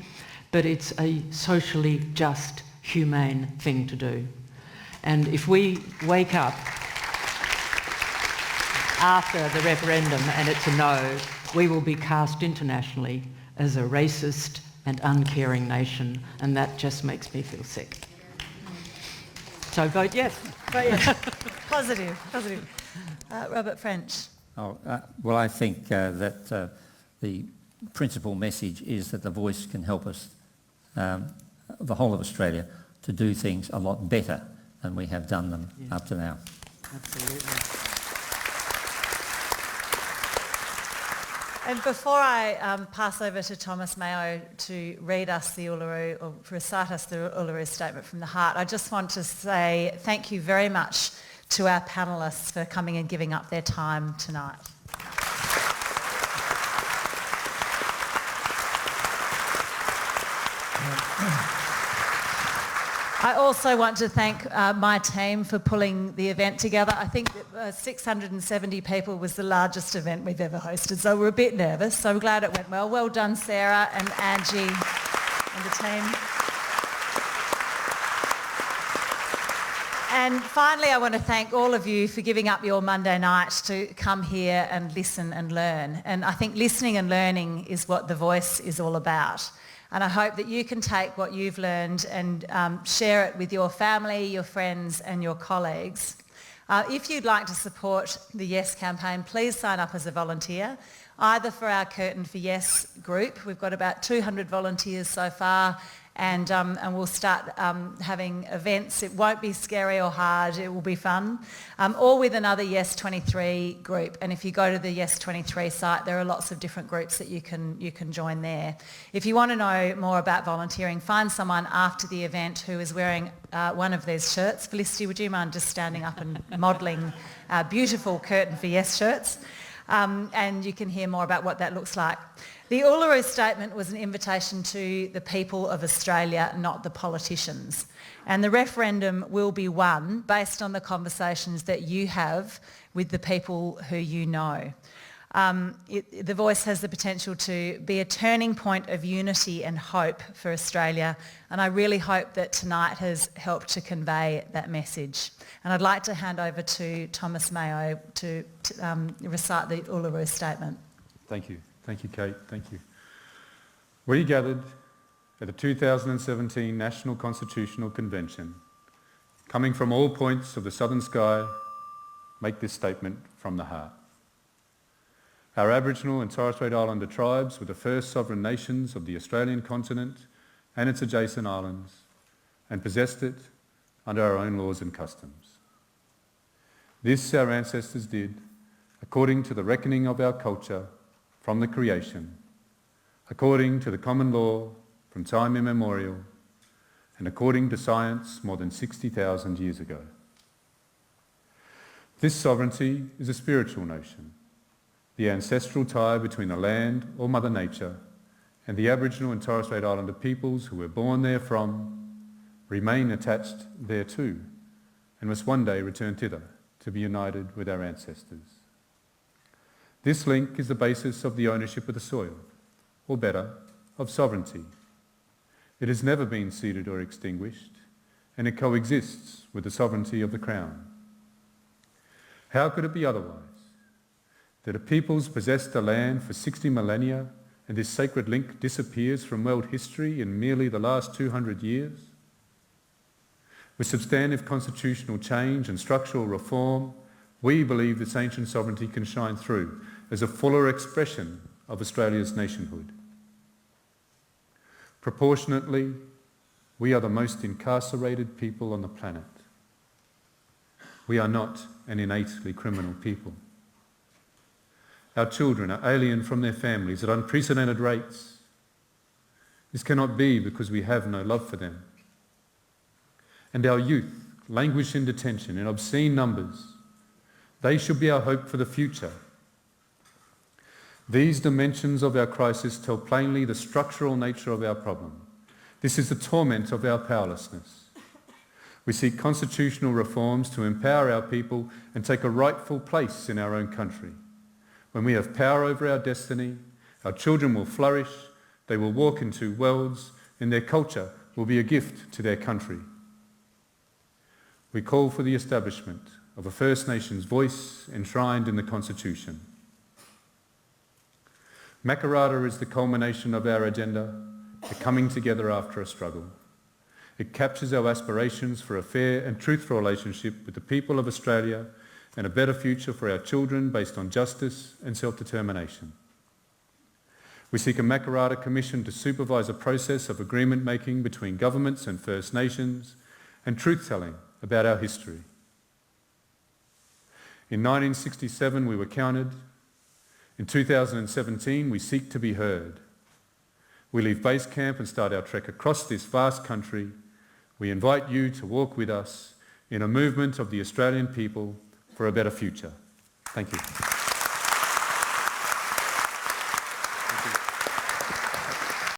but it's a socially just, humane thing to do. And if we wake up after the referendum and it's a no, we will be cast internationally as a racist and uncaring nation, and that just makes me feel sick. So vote yes. Vote yes. Positive. Robert French. Well, I think that the principal message is that the voice can help us, the whole of Australia, to do things a lot better than we have done them up to now. Absolutely. And before I pass over to Thomas Mayo to read us the Uluru, or recite us the Uluru Statement from the Heart, I just want to say thank you very much to our panellists for coming and giving up their time tonight. I also want to thank my team for pulling the event together. I think that 670 people was the largest event we've ever hosted, so we're a bit nervous. So I'm glad it went well. Well done, Sarah and Angie and the team. And finally, I want to thank all of you for giving up your Monday night to come here and listen and learn. And I think listening and learning is what The Voice is all about. And I hope that you can take what you've learned and share it with your family, your friends and your colleagues. If you'd like to support the Yes campaign, please sign up as a volunteer, either for our Curtin for Yes group. We've got about 200 volunteers so far, and we'll start having events. It won't be scary or hard, it will be fun, or with another Yes 23 group. And if you go to the Yes 23 site, there are lots of different groups that you can join there. If you want to know more about volunteering, find someone after the event who is wearing one of these shirts. Felicity, would you mind just standing up and modelling our beautiful Curtin for Yes shirts? And you can hear more about what that looks like. The Uluru Statement was an invitation to the people of Australia, not the politicians. And the referendum will be won based on the conversations that you have with the people who you know. The Voice has the potential to be a turning point of unity and hope for Australia, and I really hope that tonight has helped to convey that message. And I'd like to hand over to Thomas Mayo to recite the Uluru Statement. Thank you, Kate, thank you. We gathered at the 2017 National Constitutional Convention, coming from all points of the southern sky, make this statement from the heart. Our Aboriginal and Torres Strait Islander tribes were the first sovereign nations of the Australian continent and its adjacent islands, and possessed it under our own laws and customs. This our ancestors did according to the reckoning of our culture from the creation, according to the common law from time immemorial, and according to science more than 60,000 years ago. This sovereignty is a spiritual notion, the ancestral tie between the land or Mother Nature and the Aboriginal and Torres Strait Islander peoples who were born therefrom, remain attached thereto, and must one day return thither to be united with our ancestors. This link is the basis of the ownership of the soil, or better, of sovereignty. It has never been ceded or extinguished, and it coexists with the sovereignty of the Crown. How could it be otherwise? That a people's possessed the land for 60 millennia and this sacred link disappears from world history in merely the last 200 years? With substantive constitutional change and structural reform, we believe this ancient sovereignty can shine through as a fuller expression of Australia's nationhood. Proportionately, we are the most incarcerated people on the planet. We are not an innately criminal people. Our children are alien from their families at unprecedented rates. This cannot be because we have no love for them. And our youth languish in detention in obscene numbers. They should be our hope for the future. These dimensions of our crisis tell plainly the structural nature of our problem. This is the torment of our powerlessness. We seek constitutional reforms to empower our people and take a rightful place in our own country. When we have power over our destiny, our children will flourish, they will walk in two worlds, and their culture will be a gift to their country. We call for the establishment of a First Nations voice enshrined in the Constitution. Makarrata is the culmination of our agenda, the coming together after a struggle. It captures our aspirations for a fair and truthful relationship with the people of Australia and a better future for our children based on justice and self-determination. We seek a Makarrata Commission to supervise a process of agreement making between governments and First Nations and truth-telling about our history. In 1967 we were counted. In 2017 we seek to be heard. We leave base camp and start our trek across this vast country. We invite you to walk with us in a movement of the Australian people for a better future. Thank you.